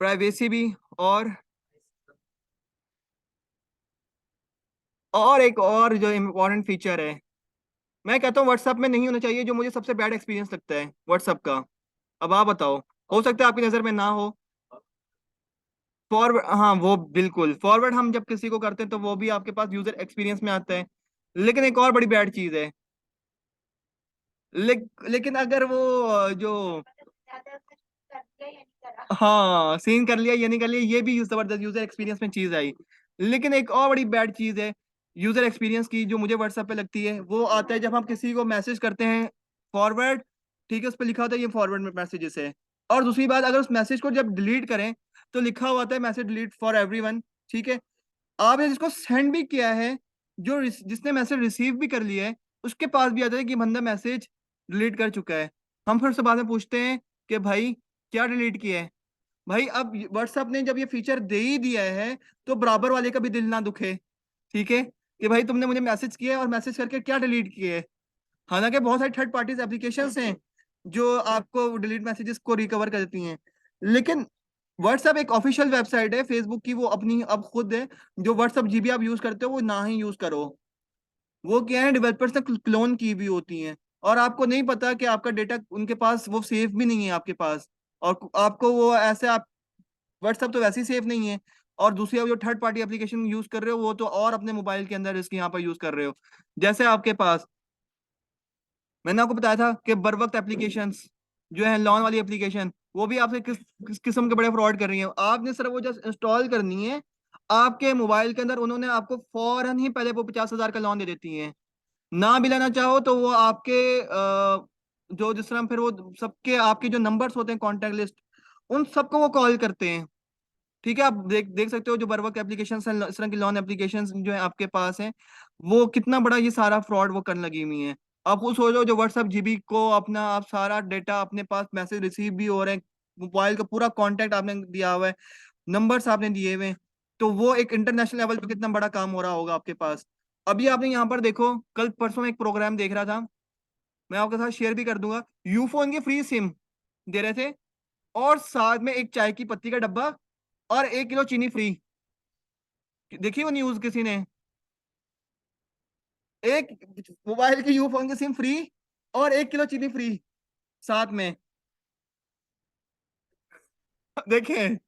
[SPEAKER 1] प्राइवेसी भी। और एक और जो इम्पोर्टेंट फीचर है, मैं कहता हूँ व्हाट्सअप में नहीं होना चाहिए, जो मुझे सबसे बैड एक्सपीरियंस लगता है व्हाट्सअप का। अब आप बताओ, हो सकता है आपकी नज़र में ना हो। फॉरवर्ड, हाँ वो बिल्कुल फॉरवर्ड हम जब किसी को करते हैं तो वो भी आपके पास यूजर एक्सपीरियंस में आता है। लेकिन एक और बड़ी बैड चीज है। लेकिन अगर वो जो, हाँ सीन कर लिया या नहीं कर लिया, ये भी जबरदस्त यूजर एक्सपीरियंस में चीज आई। लेकिन एक और बड़ी बैड चीज है यूजर एक्सपीरियंस की, जो मुझे व्हाट्सएप पे लगती है, वो आता है जब हम किसी को मैसेज करते हैं फॉरवर्ड, ठीक है, उस पर लिखा होता है ये फॉरवर्ड मैसेजेस है। और दूसरी बात, अगर उस मैसेज को जब डिलीट करें तो लिखा हुआ होता है मैसेज डिलीट फॉर एवरीवन। ठीक है, आपने जिसको सेंड भी किया है, जिसने मैसेज रिसीव भी कर लिया है, उसके पास भी आता है कि बंदा मैसेज डिलीट कर चुका है। हम फिर उससे बाद में पूछते हैं कि भाई क्या डिलीट किया है। भाई अब व्हाट्सएप ने जब ये फीचर दे ही दिया है, तो बराबर वाले का भी दिल ना दुखे, ठीक है, कि भाई तुमने मुझे मैसेज किया है और मैसेज करके क्या डिलीट किए है। हालांकि बहुत सारी थर्ड पार्टीज एप्लीकेशंस हैं जो आपको डिलीट मैसेजेस को रिकवर कर देती हैं। लेकिन व्हाट्सएप एक ऑफिशियल वेबसाइट है फेसबुक की, वो अपनी अब खुद है। जो व्हाट्सएप जीबी आप यूज करते हो वो ना ही यूज करो। वो क्या है, डेवलपर्स ने क्लोन की भी होती हैं। और आपको नहीं पता कि आपका डेटा उनके पास वो सेफ भी नहीं है आपके पास। और आपको वो ऐसे आप, व्हाट्सएप तो वैसे ही सेफ नहीं है। और दूसरी आप जो थर्ड पार्टी एप्लीकेशन यूज कर रहे हो, वो तो और अपने मोबाइल के अंदर इसके यहाँ पर यूज कर रहे हो। जैसे आपके पास, मैंने आपको बताया था कि बर वक्त एप्लीकेशंस जो है लोन वाली एप्लीकेशन, वो भी आपसे किस किस्म के बड़े फ्रॉड कर रही है। आपने सिर्फ वो जस्ट इंस्टॉल करनी है आपके मोबाइल के अंदर, उन्होंने आपको फौरन ही पहले वो 50,000 का लोन दे देती हैं। ना भी लेना चाहो तो वो आपके जो जिस तरह फिर वो सबके आपके जो नंबर्स होते हैं कॉन्टेक्ट लिस्ट, उन सबको वो कॉल करते हैं। ठीक है, आप देख देख सकते हो जो बर वक्त एप्लीकेशन है, इस तरह की लोन एप्लीकेशन जो है आपके पास है, वो कितना बड़ा ये सारा फ्रॉड वो करने लगी हुई है। आप वो सोचो, जो व्हाट्सएप जीबी को अपना आप सारा डेटा अपने पास, मैसेज रिसीव भी हो रहे हैं, मोबाइल का पूरा कांटेक्ट आपने दिया हुआ है, नंबर्स आपने दिए हुए हैं, तो वो एक इंटरनेशनल लेवल पे कितना बड़ा काम हो रहा होगा आपके पास। अभी आपने यहाँ पर देखो, कल परसों में एक प्रोग्राम देख रहा था, मैं आपके साथ शेयर भी कर दूंगा। यूफोन की फ्री सिम दे रहे थे, और साथ में एक चाय की पत्ती का डब्बा और 1 किलो चीनी फ्री। देखी वो न्यूज किसी ने? एक मोबाइल की यूफोन की सिम फ्री और 1 किलो चीनी फ्री साथ में। देखें,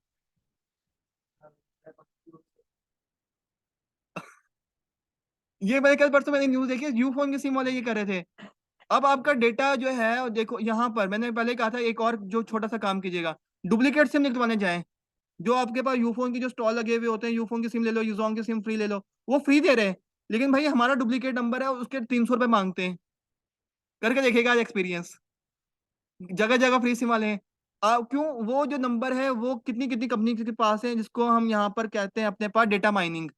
[SPEAKER 1] ये मैंने कल परसों मैंने न्यूज देखी, यूफोन की सिम वाले ये कर रहे थे। अब आपका डेटा जो है, और देखो यहाँ पर मैंने पहले कहा था एक और जो छोटा सा काम कीजिएगा, डुप्लीकेट सिम निकलवाने जाएं। जो आपके पास यूफोन की जो स्टॉल लगे हुए होते हैं, यूफोन की सिम ले लो, यूजोन की सिम फ्री ले लो, वो फ्री दे रहे हैं। लेकिन भाई हमारा डुप्लीकेट नंबर है, उसके 300 रुपये मांगते हैं। करके देखेगा आज एक्सपीरियंस, जगह जगह फ्री सिम वाले हैं। क्यों? वो जो नंबर है वो कितनी कितनी कंपनी के पास है, जिसको हम यहाँ पर कहते हैं अपने पास डेटा माइनिंग।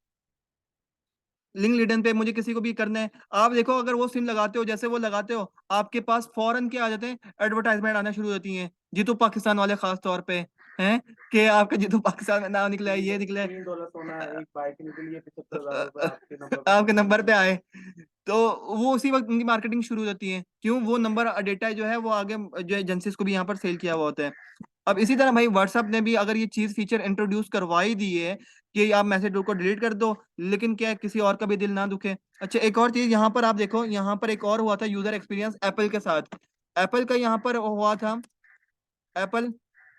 [SPEAKER 1] लिंक्डइन पे मुझे किसी को भी करना है, आप देखो अगर वो सिम लगाते हो, जैसे वो लगाते हो, आपके पास फौरन क्या आ जाते हैं, एडवर्टाइजमेंट आना शुरू होती हैं। जीतू पाकिस्तान वाले खास तौर पे हैं, कि आपका जीतू पाकिस्तान में नाम निकला है, ये निकला है, $3 सोना, एक बाइक निकली है, 75,000 आपके नंबर पे आए। तो वो उसी वक्त उनकी मार्केटिंग शुरू हो जाती है। क्यों? वो नंबर डेटा जो है वो आगे जो एजेंसीज को भी यहाँ पर सेल किया हुआ होता है। अब इसी तरह भाई व्हाट्सएप ने भी अगर ये चीज फीचर इंट्रोड्यूस करवाई दी है कि आप मैसेज को डिलीट कर दो, लेकिन क्या है, किसी और का भी दिल ना दुखे। अच्छा, एक और चीज यहाँ पर आप देखो, यहाँ पर एक और हुआ था यूजर एक्सपीरियंस एप्पल के साथ। एप्पल का यहाँ पर हुआ था, एप्पल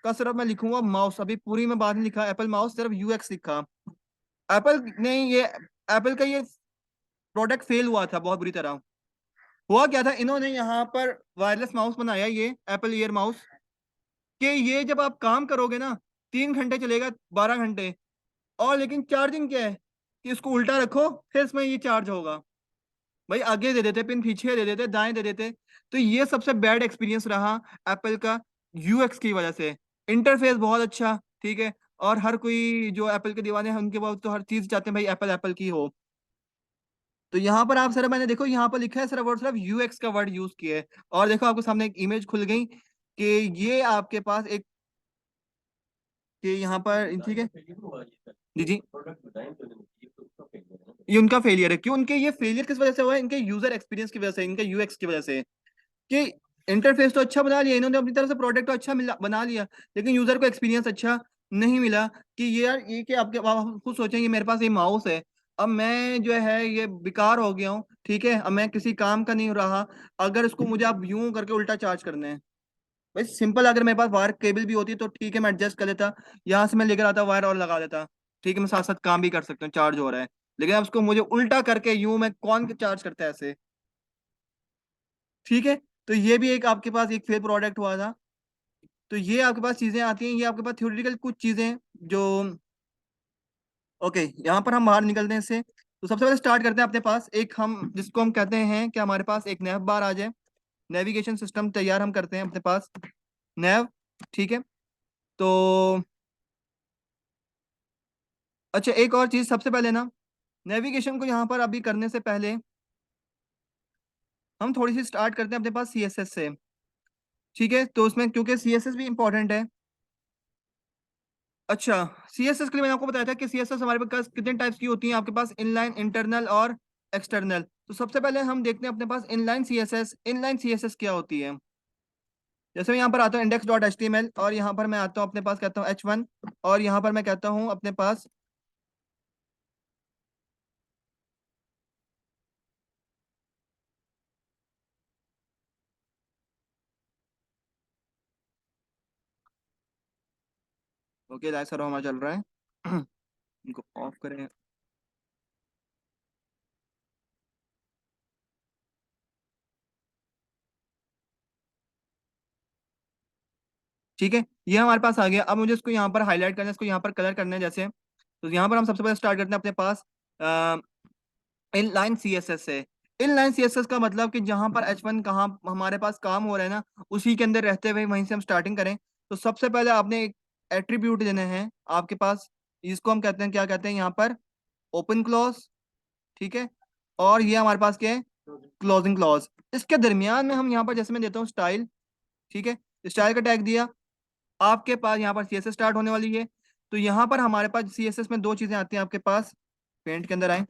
[SPEAKER 1] का सिर्फ मैं लिखूंगा माउस, अभी पूरी में बात नहीं लिखा एप्पल माउस, सिर्फ यूएक्स लिखा। एप्पल ने ये, एप्पल का ये प्रोडक्ट फेल हुआ था बहुत बुरी तरह। हुआ क्या था, इन्होंने यहाँ पर वायरलेस माउस बनाया, ये एप्पल ईयर माउस, कि ये जब आप काम करोगे ना, 3 घंटे चलेगा, 12 घंटे। और लेकिन चार्जिंग क्या है, कि इसको उल्टा रखो फिर इसमें ये चार्ज होगा। भाई आगे दे देते पिन, पीछे दे देते, दाएं दे देते। तो ये सबसे बैड एक्सपीरियंस रहा एप्पल का, यूएक्स की वजह से। इंटरफेस बहुत अच्छा, ठीक है, और हर कोई जो एप्पल के दीवाने हैं उनके पास तो हर चीज चाहते हैं भाई एप्पल एप्पल की हो। तो यहाँ पर आप सर, मैंने देखो यहाँ पर लिखा है सर वर्ड, सिर्फ यूएक्स का वर्ड यूज किया है, और देखो आपको सामने एक इमेज खुल गई कि ये आपके पास एक, कि यहाँ पर ठीक है जी जी, ये उनका फेलियर है। क्यों उनके ये फेलियर किस वजह से हुआ है? इनके यूजर एक्सपीरियंस की वजह से, इनके यूएक्स की वजह से। कि इंटरफेस तो अच्छा बना लिया इन्होंने, अपनी तरफ से प्रोडक्ट तो अच्छा मिला बना लिया, लेकिन यूजर को एक्सपीरियंस अच्छा नहीं मिला। कि ये यार, ये कि आपके आप खुद सोचेंगे मेरे पास ये माउस है, अब मैं जो है ये बेकार हो गया हूँ, ठीक है, अब मैं किसी काम का नहीं रहा, अगर इसको मुझे आप यूं करके उल्टा चार्ज करने हैं। भाई सिंपल, अगर मेरे पास वायर केबल भी होती तो ठीक है, मैं एडजस्ट कर लेता, यहाँ से मैं लेकर आता वायर और लगा देता, ठीक है, मैं साथ साथ काम भी कर सकता हूँ, चार्ज हो रहा है। लेकिन अब उसको मुझे उल्टा करके यूं, मैं कौन चार्ज करता है ऐसे? ठीक है। तो ये भी एक आपके पास एक फेल प्रोडक्ट हुआ था। तो ये आपके पास चीजें आती हैं, ये आपके पास थ्योरेटिकल कुछ चीजें जो, ओके, यहाँ पर हम बाहर निकलते हैं इससे। तो सबसे पहले स्टार्ट करते हैं अपने पास एक, हम जिसको हम कहते हैं कि हमारे पास एक नेव बार आ जाए, नेविगेशन सिस्टम तैयार हम करते हैं अपने पास, नेव, ठीक है। तो अच्छा, एक और चीज सबसे पहले ना, नेविगेशन को यहाँ पर अभी करने से पहले हम थोड़ी सी स्टार्ट करते हैं अपने पास सीएसएस से, ठीक है। तो उसमें क्योंकि सीएसएस भी इंपॉर्टेंट है। अच्छा, सीएसएस के लिए मैंने आपको बताया था कि सीएसएस हमारे पास कितने टाइप्स की होती हैं, आपके पास इनलाइन, इंटरनल और एक्सटर्नल। तो सबसे पहले हम देखते हैं अपने पास इनलाइन सीएसएस। इनलाइन सीएसएस क्या होती है? जैसे मैं यहाँ पर आता हूँ index dot H T M L, और यहाँ पर मैं आता हूँ अपने पास कहता हूँ H1, और यहाँ पर मैं कहता हूँ अपने पास, ओके लाइक सर हमारा चल रहा है इनको ऑफ करें। ठीक है, ये हमारे पास आ गया। अब मुझे इसको यहाँ पर हाईलाइट करना है, इसको यहाँ पर कलर करना है जैसे। तो यहाँ पर हम सबसे पहले स्टार्ट करते हैं अपने पास इनलाइन सीएसएस से। इनलाइन सीएसएस का मतलब कि जहां पर H1 कहाँ हमारे पास काम हो रहा है ना, उसी के अंदर रहते हुए वहीं से हम स्टार्टिंग करें। तो सबसे पहले आपने एक एट्रीब्यूट देने हैं आपके पास, इसको हम कहते हैं, क्या कहते हैं यहाँ पर, ओपन क्लॉज, ठीक है। और ये हमारे पास क्या है, क्लोजिंग क्लॉज। इसके दरमियान में हम यहाँ पर जैसे मैं देता हूँ स्टाइल, ठीक है, स्टाइल का टैग दिया। आपके पास यहाँ पर सीएसएस स्टार्ट होने वाली है। तो यहाँ पर हमारे पास सीएसएस में दो चीजें आती हैं आपके पास, पेंट के अंदर आए,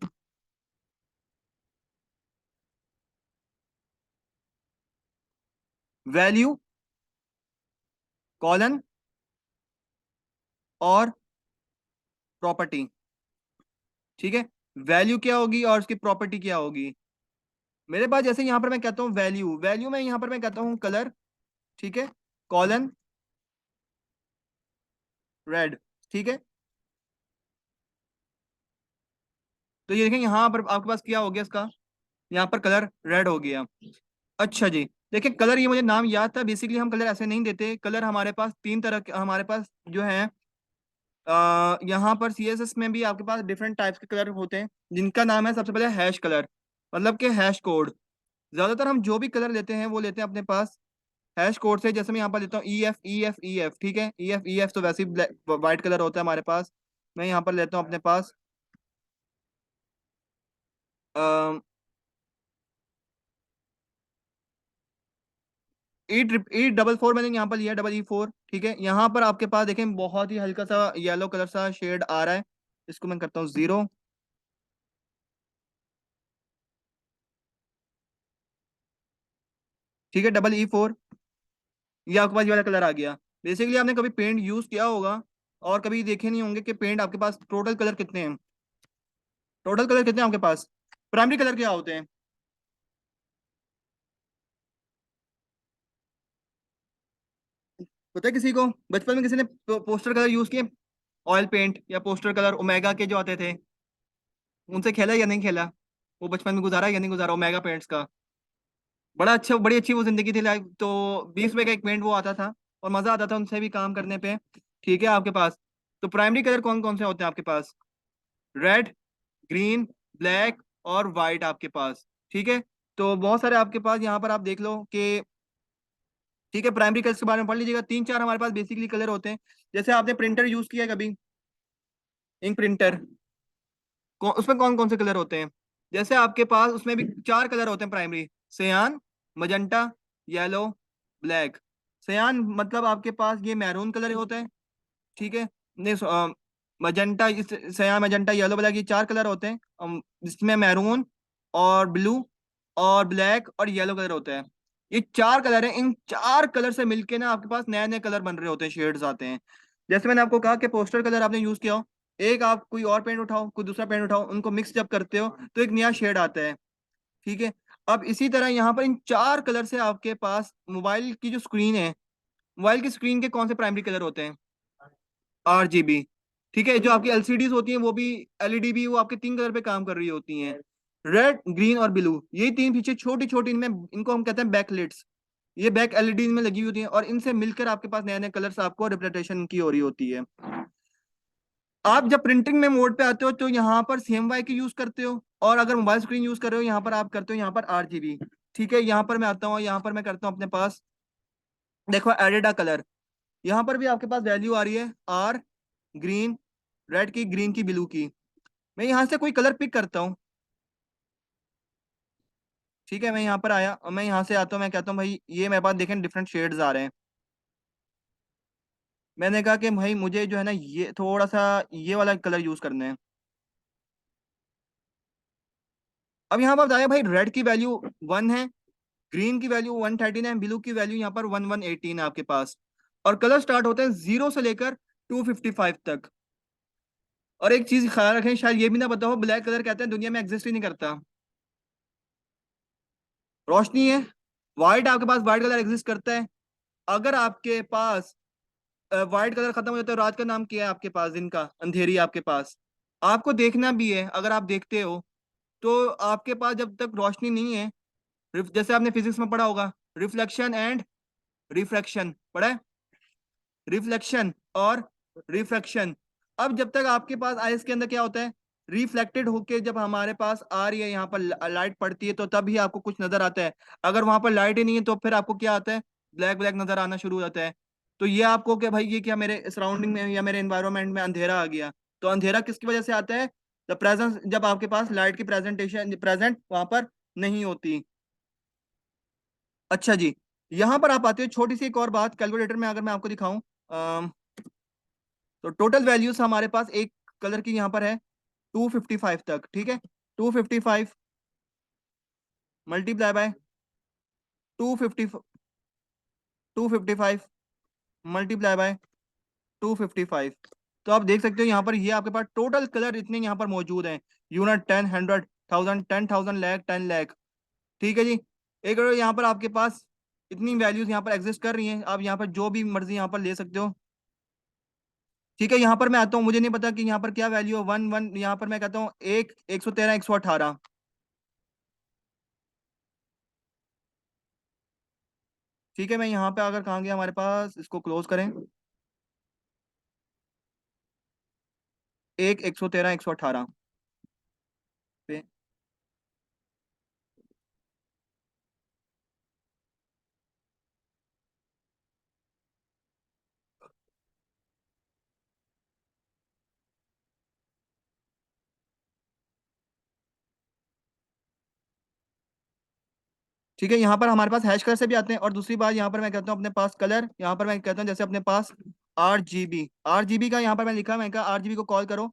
[SPEAKER 1] वैल्यू, कॉलन, और प्रॉपर्टी, ठीक है। वैल्यू क्या होगी और उसकी प्रॉपर्टी क्या होगी? मेरे पास जैसे यहाँ पर मैं कहता हूँ वैल्यू, वैल्यू में यहाँ पर मैं कहता हूँ कलर, ठीक है, कॉलन रेड, ठीक है। तो ये देखें यहाँ पर आपके पास क्या हो गया इसका, यहाँ पर कलर रेड हो गया। अच्छा जी, देखिए कलर, ये मुझे नाम याद था, बेसिकली हम कलर ऐसे नहीं देते। कलर हमारे पास तीन तरह के हमारे पास जो है, यहाँ पर सीएसएस में भी आपके पास डिफरेंट टाइप्स के कलर होते हैं, जिनका नाम है सबसे पहले हैश कलर, मतलब कि हैश कोड। ज्यादातर हम जो भी कलर लेते हैं वो लेते हैं अपने पास हैश कोड से। जैसे मैं यहाँ पर लेता हूँ ई एफ, ठीक है, ई एफ तो वैसे ही वाइट कलर होता है हमारे पास। मैं यहाँ पर लेता हूँ अपने पास E444, मैंने यहाँ पर लिया EE4, ठीक है। यहाँ पर आपके पास देखें बहुत ही हल्का सा येलो कलर सा शेड आ रहा है, इसको मैं करता हूँ 0, ठीक है, EE4, ये आपके पास ये वाला कलर आ गया। बेसिकली आपने कभी पेंट यूज किया होगा और कभी देखे नहीं होंगे कि पेंट आपके पास टोटल कलर कितने हैं। टोटल कलर कितने हैं आपके पास? प्राइमरी कलर क्या होते हैं? पता है किसी को? बचपन में किसी ने पोस्टर कलर यूज किए? ऑयल पेंट या पोस्टर कलर ओमेगा के जो आते थे, उनसे खेला या नहीं खेला? वो बचपन में गुजारा या नहीं गुजारा ओमेगा पेंट्स का? बड़ा अच्छा, बड़ी अच्छी वो जिंदगी थी लाइफ। तो 20 रुपए का एक पेंट वो आता था, और मजा आता था उनसे भी काम करने पे, ठीक है आपके पास। तो प्राइमरी कलर कौन कौन से होते हैं आपके पास? रेड, ग्रीन, ब्लैक और वाइट आपके पास, ठीक है। तो बहुत सारे आपके पास यहाँ पर आप देख लो कि, ठीक है, प्राइमरी कलर्स के बारे में पढ़ लीजिएगा। तीन चार हमारे पास बेसिकली कलर होते हैं। जैसे आपने प्रिंटर यूज किया है कभी, इंक प्रिंटर, उसमें कौन कौन से कलर होते हैं? जैसे आपके पास उसमें भी चार कलर होते हैं प्राइमरी, सियान, मजेंटा, येलो, ब्लैक। सियान मतलब आपके पास ये मैरून कलर होता है, ठीक है। नहीं, मजेंटा, सियान, मजेंटा, येलो, ब्लैक, ये चार कलर होते हैं। जिसमें मैरून और ब्लू और ब्लैक और येलो कलर होता है। ये चार कलर हैं, इन चार कलर से मिलके ना आपके पास नए नए कलर बन रहे होते हैं, शेड्स आते हैं। जैसे मैंने आपको कहा कि पोस्टर कलर आपने यूज किया हो, एक आप कोई और पेंट उठाओ, कोई दूसरा पेंट उठाओ, उनको मिक्स जब करते हो तो एक नया शेड आता है, ठीक है। अब इसी तरह यहाँ पर इन चार कलर से आपके पास मोबाइल की जो स्क्रीन है, मोबाइल की स्क्रीन के कौन से प्राइमरी कलर होते हैं? RGB, ठीक है। जो आपकी एलसीडीज होती हैं वो भी, एलईडी भी, वो आपके तीन कलर पे काम कर रही होती हैं, रेड, ग्रीन और ब्लू। ये तीन पीछे छोटी छोटी, इनमें इनको हम कहते हैं बैकलिट्स। ये बैक एलईडी में लगी होती हैं और इनसे मिलकर आपके पास नए नए कलर्स आपको रिप्रेजेंटेशन की हो रही होती है। आप जब प्रिंटिंग में मोड पे आते हो तो यहाँ पर CMYK की यूज करते हो, और अगर मोबाइल स्क्रीन यूज कर रहे हो यहाँ पर आप करते हो यहाँ पर RGB, ठीक है। यहाँ पर मैं आता हूँ, यहाँ पर मैं करता हूँ अपने पास, देखो एडेड अ कलर। यहाँ पर भी आपके पास वैल्यू आ रही है R, ग्रीन, रेड की, ग्रीन की, ब्लू की। मैं यहाँ से कोई कलर पिक करता हूँ, ठीक है। मैं यहाँ पर आया और मैं यहाँ से आता हूँ, मैं कहता हूँ भाई ये मेरे पास देखें डिफरेंट शेड्स आ रहे हैं। मैंने कहा कि भाई मुझे जो है ना ये थोड़ा सा ये वाला कलर यूज करना है। अब यहाँ पर बताया भाई रेड की वैल्यू 1 है, ग्रीन की वैल्यू 113 है, ब्लू की वैल्यू यहाँ पर 1118 है आपके पास। और कलर स्टार्ट होते हैं 0 से लेकर 255 तक। और एक चीज ख्याल रखें, शायद ये भी ना पता हो, ब्लैक कलर कहते हैं दुनिया में एग्जिस्ट ही नहीं करता, रोशनी है। व्हाइट आपके पास व्हाइट कलर एग्जिस्ट करता है। अगर आपके पास व्हाइट कलर खत्म हो जाता है, रात का नाम क्या है आपके पास? दिन का, अंधेरी आपके पास। आपको देखना भी है, अगर आप देखते हो तो आपके पास जब तक रोशनी नहीं है, जैसे आपने फिजिक्स में पढ़ा होगा, रिफ्लेक्शन एंड रिफ्रैक्शन पढ़ा है, रिफ्लेक्शन और रिफ्रैक्शन। अब जब तक आपके पास आइस के अंदर क्या होता है, रिफ्लेक्टेड होके जब हमारे पास आ रही है यहाँ पर लाइट पड़ती है तो तभी आपको कुछ नजर आता है। अगर वहां पर लाइट ही नहीं है तो फिर आपको क्या आता है? ब्लैक ब्लैक नजर आना शुरू हो जाता है। तो ये आपको क्या भाई, ये क्या मेरे सराउंडिंग में या मेरे एनवायरमेंट में अंधेरा आ गया? तो अंधेरा किसकी वजह से आता है? द प्रेजेंस, जब आपके पास लाइट की प्रेजेंटेशन प्रेजेंट वहां पर नहीं होती। अच्छा जी, यहाँ पर आप आते हो, छोटी सी एक और बात, कैलकुलेटर में अगर मैं आपको दिखाऊं, तो टोटल वैल्यूज हमारे पास एक कलर की यहाँ पर है 255 तक, ठीक है। 255 मल्टीप्लाई बाय 250, 255 मल्टीप्लाई बाय 255। तो आप देख सकते हो यहाँ पर ये आपके पास टोटल कलर इतने यहाँ पर मौजूद हैं। यूनिट, 10, 100, 1000, 10,000, लाख, 10 लाख, ठीक है जी। एक और यहाँ पर आपके पास इतनी वैल्यूज यहाँ पर एग्जिस्ट कर रही हैं, आप यहाँ पर जो भी मर्जी यहाँ पर ले सकते हो, ठीक है। यहाँ पर मैं आता हूँ, मुझे नहीं पता कि यहाँ पर क्या वैल्यू है, 1 1, यहाँ पर मैं कहता हूँ 113, 118, ठीक है। मैं यहाँ पे अगर कहाँ गया हमारे पास, इसको क्लोज करें, 113, 118 पे, ठीक है। यहाँ पर हमारे पास हैश कलर से भी आते हैं। और दूसरी बात, यहाँ पर मैं कहता हूँ अपने पास कलर, यहाँ पर मैं कहता हूँ जैसे अपने पास RGB, RGB का यहाँ पर मैं लिखा, मैं कहा RGB को कॉल करो।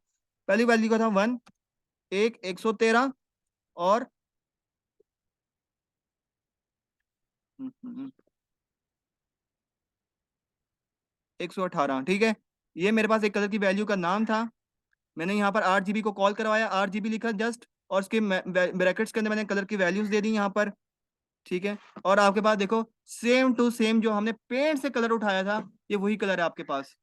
[SPEAKER 1] पहली वैल्यू का था 1, 113 और 118, ठीक है। ये मेरे पास एक कलर की वैल्यू का नाम था। मैंने यहाँ पर RGB को कॉल करवाया, RGB लिखा जस्ट, और उसके ब्रैकेट्स के अंदर मैंने कलर की वैल्यूज दे दी यहाँ पर, ठीक है। और आपके पास देखो सेम टू सेम जो हमने पेंट से कलर उठाया था, ये वही कलर है आपके पास।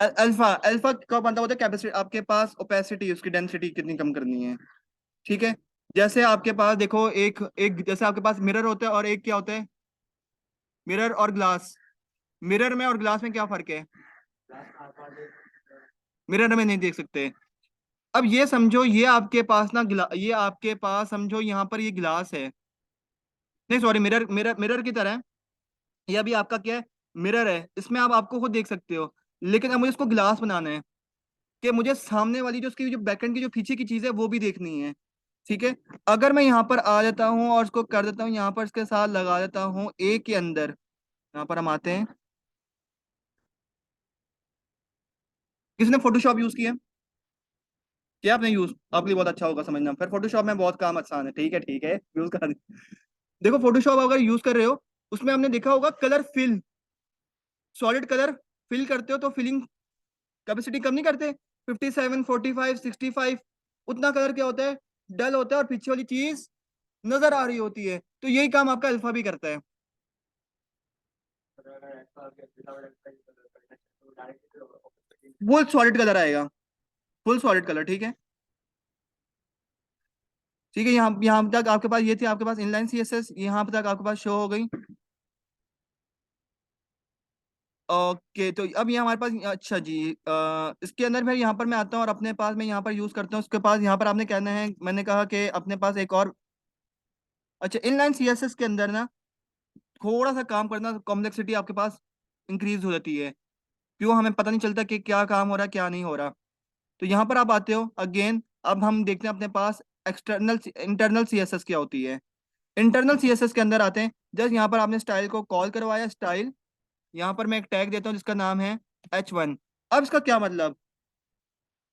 [SPEAKER 1] अल्फा, अल्फा का मतलब होता है कैपेसिटी, आपके पास ओपेसिटी, उसकी डेंसिटी कितनी कम करनी है, ठीक है। जैसे आपके पास देखो एक एक जैसे आपके पास मिरर होता है और एक क्या होता है, मिरर और ग्लास। मिरर में और ग्लास में क्या फर्क है? मिरर में नहीं देख सकते। अब ये समझो, ये आपके पास ना ये आपके पास समझो यहाँ पर ये गिलास है, नहीं सॉरी, मिरर, मिरर की तरह है। ये अभी आपका क्या है, मिरर है, इसमें आप आपको खुद देख सकते हो। लेकिन अब मुझे इसको ग्लास बनाना है, कि मुझे सामने वाली जो उसकी जो बैकएंड की जो पीछे की चीज है वो भी देखनी है। ठीक है, अगर मैं यहाँ पर आ जाता हूँ और इसको कर देता हूँ यहाँ पर, इसके साथ लगा देता हूँ ए के अंदर, यहाँ पर हम आते हैं। किसने फोटोशॉप यूज किया? क्या आपने यूज, आपके लिए बहुत अच्छा होगा समझना, फिर फोटोशॉप में बहुत काम आसान है। ठीक है यूज कर। देखो फोटोशॉप अगर यूज कर रहे हो, उसमें हमने देखा होगा colour fill, solid colour fill करते हो तो फिलिंग कैपेसिटी कम नहीं करते, 57 45 65, उतना कलर क्या होता है, डल होता है और पीछे वाली चीज नजर आ रही होती है। तो यही काम आपका अल्फा भी करता है। फुल सॉलिड कलर आएगा, फुल सॉलिड कलर। ठीक है, ठीक है, यहाँ यहाँ तक आपके पास ये थी, आपके पास इनलाइन सीएसएस यहाँ तक आपके पास शो हो गई। ओके, तो अब ये हमारे पास, अच्छा जी, इसके अंदर फिर यहाँ पर मैं आता हूँ और अपने पास मैं यहाँ पर यूज करता हूँ। उसके पास यहाँ पर आपने कहना है, मैंने कहा कि अपने पास एक और, अच्छा इनलाइन सीएसएस के अंदर ना थोड़ा सा काम करना, कॉम्प्लेक्सिटी आपके पास इंक्रीज हो जाती है। क्यों, हमें पता नहीं चलता कि क्या काम हो रहा है क्या नहीं हो रहा। तो यहाँ पर आप आते हो अगेन, अब हम देखते हैं अपने पास एक्सटर्नल इंटरनल सीएसएस क्या होती है। इंटरनल सीएसएस के अंदर आते हैं, जस्ट यहाँ पर आपने स्टाइल को कॉल करवाया, स्टाइल, यहाँ पर मैं एक टैग देता हूँ जिसका नाम है H1। अब इसका क्या मतलब,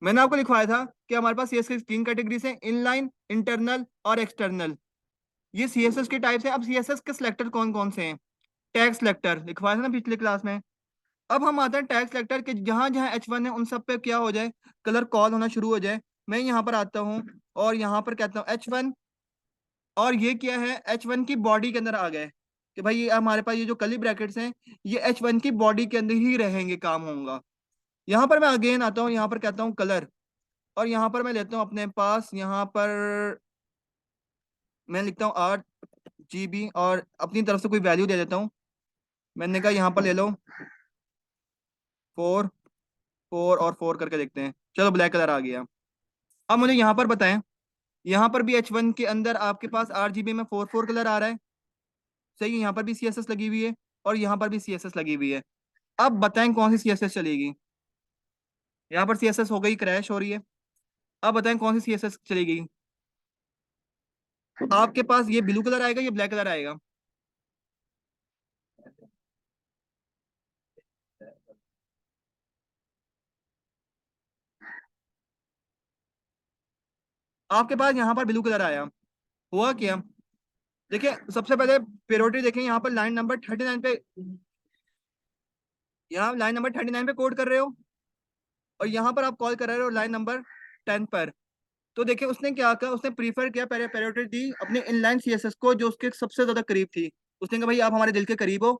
[SPEAKER 1] मैंने आपको लिखवाया था कि हमारे पास सीएसएस की तीन कैटेगरीज हैं, इनलाइन, इंटरनल और एक्सटर्नल। ये सीएसएस के टाइप्स हैं। अब सीएसएस के सिलेक्टर कौन कौन से हैं, टैग सिलेक्टर लिखवाया था ना पिछले क्लास में। अब हम आते हैं टैग सिलेक्टर के, जहां जहां H1 है उन सब पे क्या हो जाए, कलर कॉल होना शुरू हो जाए। मैं यहाँ पर आता हूँ और यहाँ पर कहता हूँ H1, और ये क्या है, H1 की बॉडी के अंदर आ गए, कि भाई ये हमारे पास ये जो कली ब्रैकेट्स हैं ये H1 की बॉडी के अंदर ही रहेंगे, काम होगा। यहाँ पर मैं अगेन आता हूँ, यहाँ पर कहता हूँ कलर, और यहाँ पर मैं लेता हूँ अपने पास, यहाँ पर मैं लिखता हूँ 8 GB और अपनी तरफ से कोई वैल्यू दे देता हूँ। मैंने कहा यहाँ पर ले लो 4, 4 और 4 करके देखते हैं, चलो ब्लैक कलर आ गया। अब मुझे यहाँ पर बताएं, यहाँ पर भी H1 के अंदर आपके पास 8 GB में 4 4 कलर आ रहा है, सही है, यहाँ पर भी CSS लगी हुई है और यहाँ पर भी CSS लगी हुई है। अब बताएं कौन सी CSS चलेगी, यहाँ पर CSS हो गई, क्रैश हो रही है। अब बताएं कौन सी CSS चलेगी, आपके पास ये ब्लू कलर आएगा, ये ब्लैक कलर आएगा। आपके पास यहाँ पर ब्लू कलर आया, हुआ क्या, देखिए सबसे पहले प्रायोरिटी देखें, यहाँ पर लाइन नंबर 39 पे, यहाँ लाइन नंबर 39 पे कोड कर रहे हो और यहाँ पर आप कॉल कर रहे हो लाइन नंबर 10 पर। तो देखिए उसने क्या कहा, उसने प्रीफर किया, प्रायोरिटी दी अपने इनलाइन सीएसएस को जो उसके सबसे ज्यादा करीब थी। उसने कहा भाई आप हमारे दिल के करीब हो,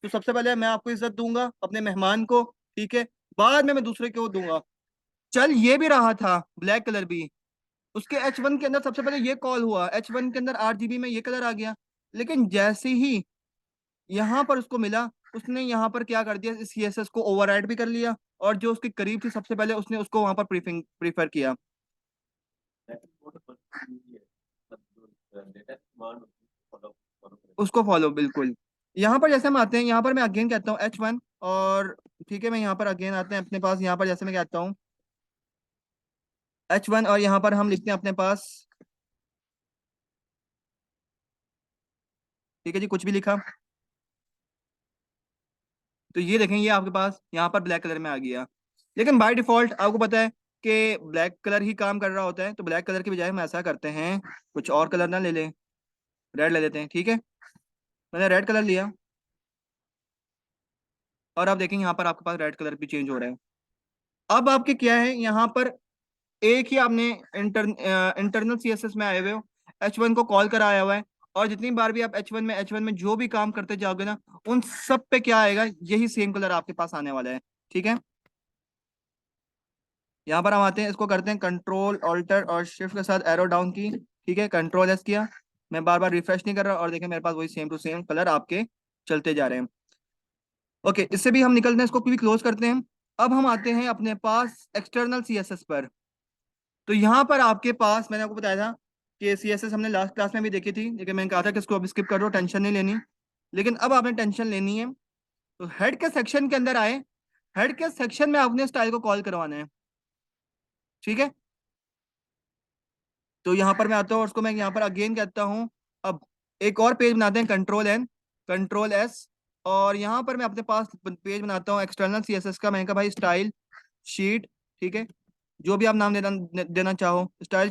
[SPEAKER 1] तो सबसे पहले मैं आपको इज्जत दूंगा, अपने मेहमान को, ठीक है, बाद में मैं दूसरे को दूंगा। चल ये भी रहा था ब्लैक कलर भी, उसके H1 के अंदर सबसे पहले ये कॉल हुआ, H1 के अंदर 8 GB में ये कलर आ गया। लेकिन जैसे ही यहाँ पर उसको मिला, उसने यहाँ पर क्या कर दिया, सीएसएस को ओवरराइड भी कर लिया, और जो उसके करीब थी सबसे पहले उसने उसको वहां पर प्रीफर किया। उसको फॉलो बिल्कुल। यहाँ पर जैसे हम आते हैं, यहाँ पर मैं अगेन कहता हूँ H1, और ठीक है मैं यहाँ पर अगेन आते हैं अपने पास, यहाँ पर जैसे मैं कहता हूँ H1 और यहाँ पर हम लिखते हैं अपने पास, ठीक है जी, कुछ भी लिखा, तो ये देखें ये आपके पास यहाँ पर ब्लैक कलर में आ गया। लेकिन बाय डिफॉल्ट आपको पता है कि ब्लैक कलर ही काम कर रहा होता है, तो ब्लैक कलर की बजाय हम ऐसा करते हैं, कुछ और कलर ना ले लें, रेड ले लेते हैं। ठीक है, मैंने रेड कलर लिया, और आप देखेंगे यहाँ पर आपके पास रेड कलर भी चेंज हो रहा है। अब आपके क्या है, यहाँ पर एक ही आपने इंटरनल सीएसएस में आए हुए हो, H1 को कॉल कराया हुआ है, और जितनी बार भी आप H1 में जो भी काम करते जाओगे ना, उन सब पे क्या आएगा, यही सेम कलर आपके पास आने वाला है। ठीक है, यहाँ पर हम आते हैं, इसको करते हैं कंट्रोल ऑल्टर और शिफ्ट के साथ एरो डाउन की, ठीक है, कंट्रोल एस किया, मैं बार बार रिफ्रेश नहीं कर रहा, और देखें मेरे पास वही सेम टू सेम कलर आपके चलते जा रहे हैं। ओके, इससे भी हम निकलते हैं, इसको भी क्लोज करते हैं। अब हम आते हैं अपने पास एक्सटर्नल सीएसएस पर। तो यहाँ पर आपके पास मैंने आपको बताया था कि सीएसएस हमने लास्ट क्लास में भी देखी थी, लेकिन मैंने कहा था कि इसको अब स्किप कर दो, टेंशन नहीं लेनी। लेकिन अब आपने टेंशन लेनी है। तो हेड के सेक्शन के अंदर आए, हेड के सेक्शन में आपने स्टाइल को कॉल करवाना है, ठीक है। तो यहाँ पर मैं आता हूँ, उसको मैं यहाँ पर अगेन कहता हूँ। अब एक और पेज बनाते हैं, कंट्रोल N, कंट्रोल S, और यहाँ पर मैं अपने पास पेज बनाता हूँ एक्सटर्नल CSS का। मैंने कहा भाई स्टाइल शीट, ठीक है, जो भी आप नाम देना देना चाहो, स्टाइल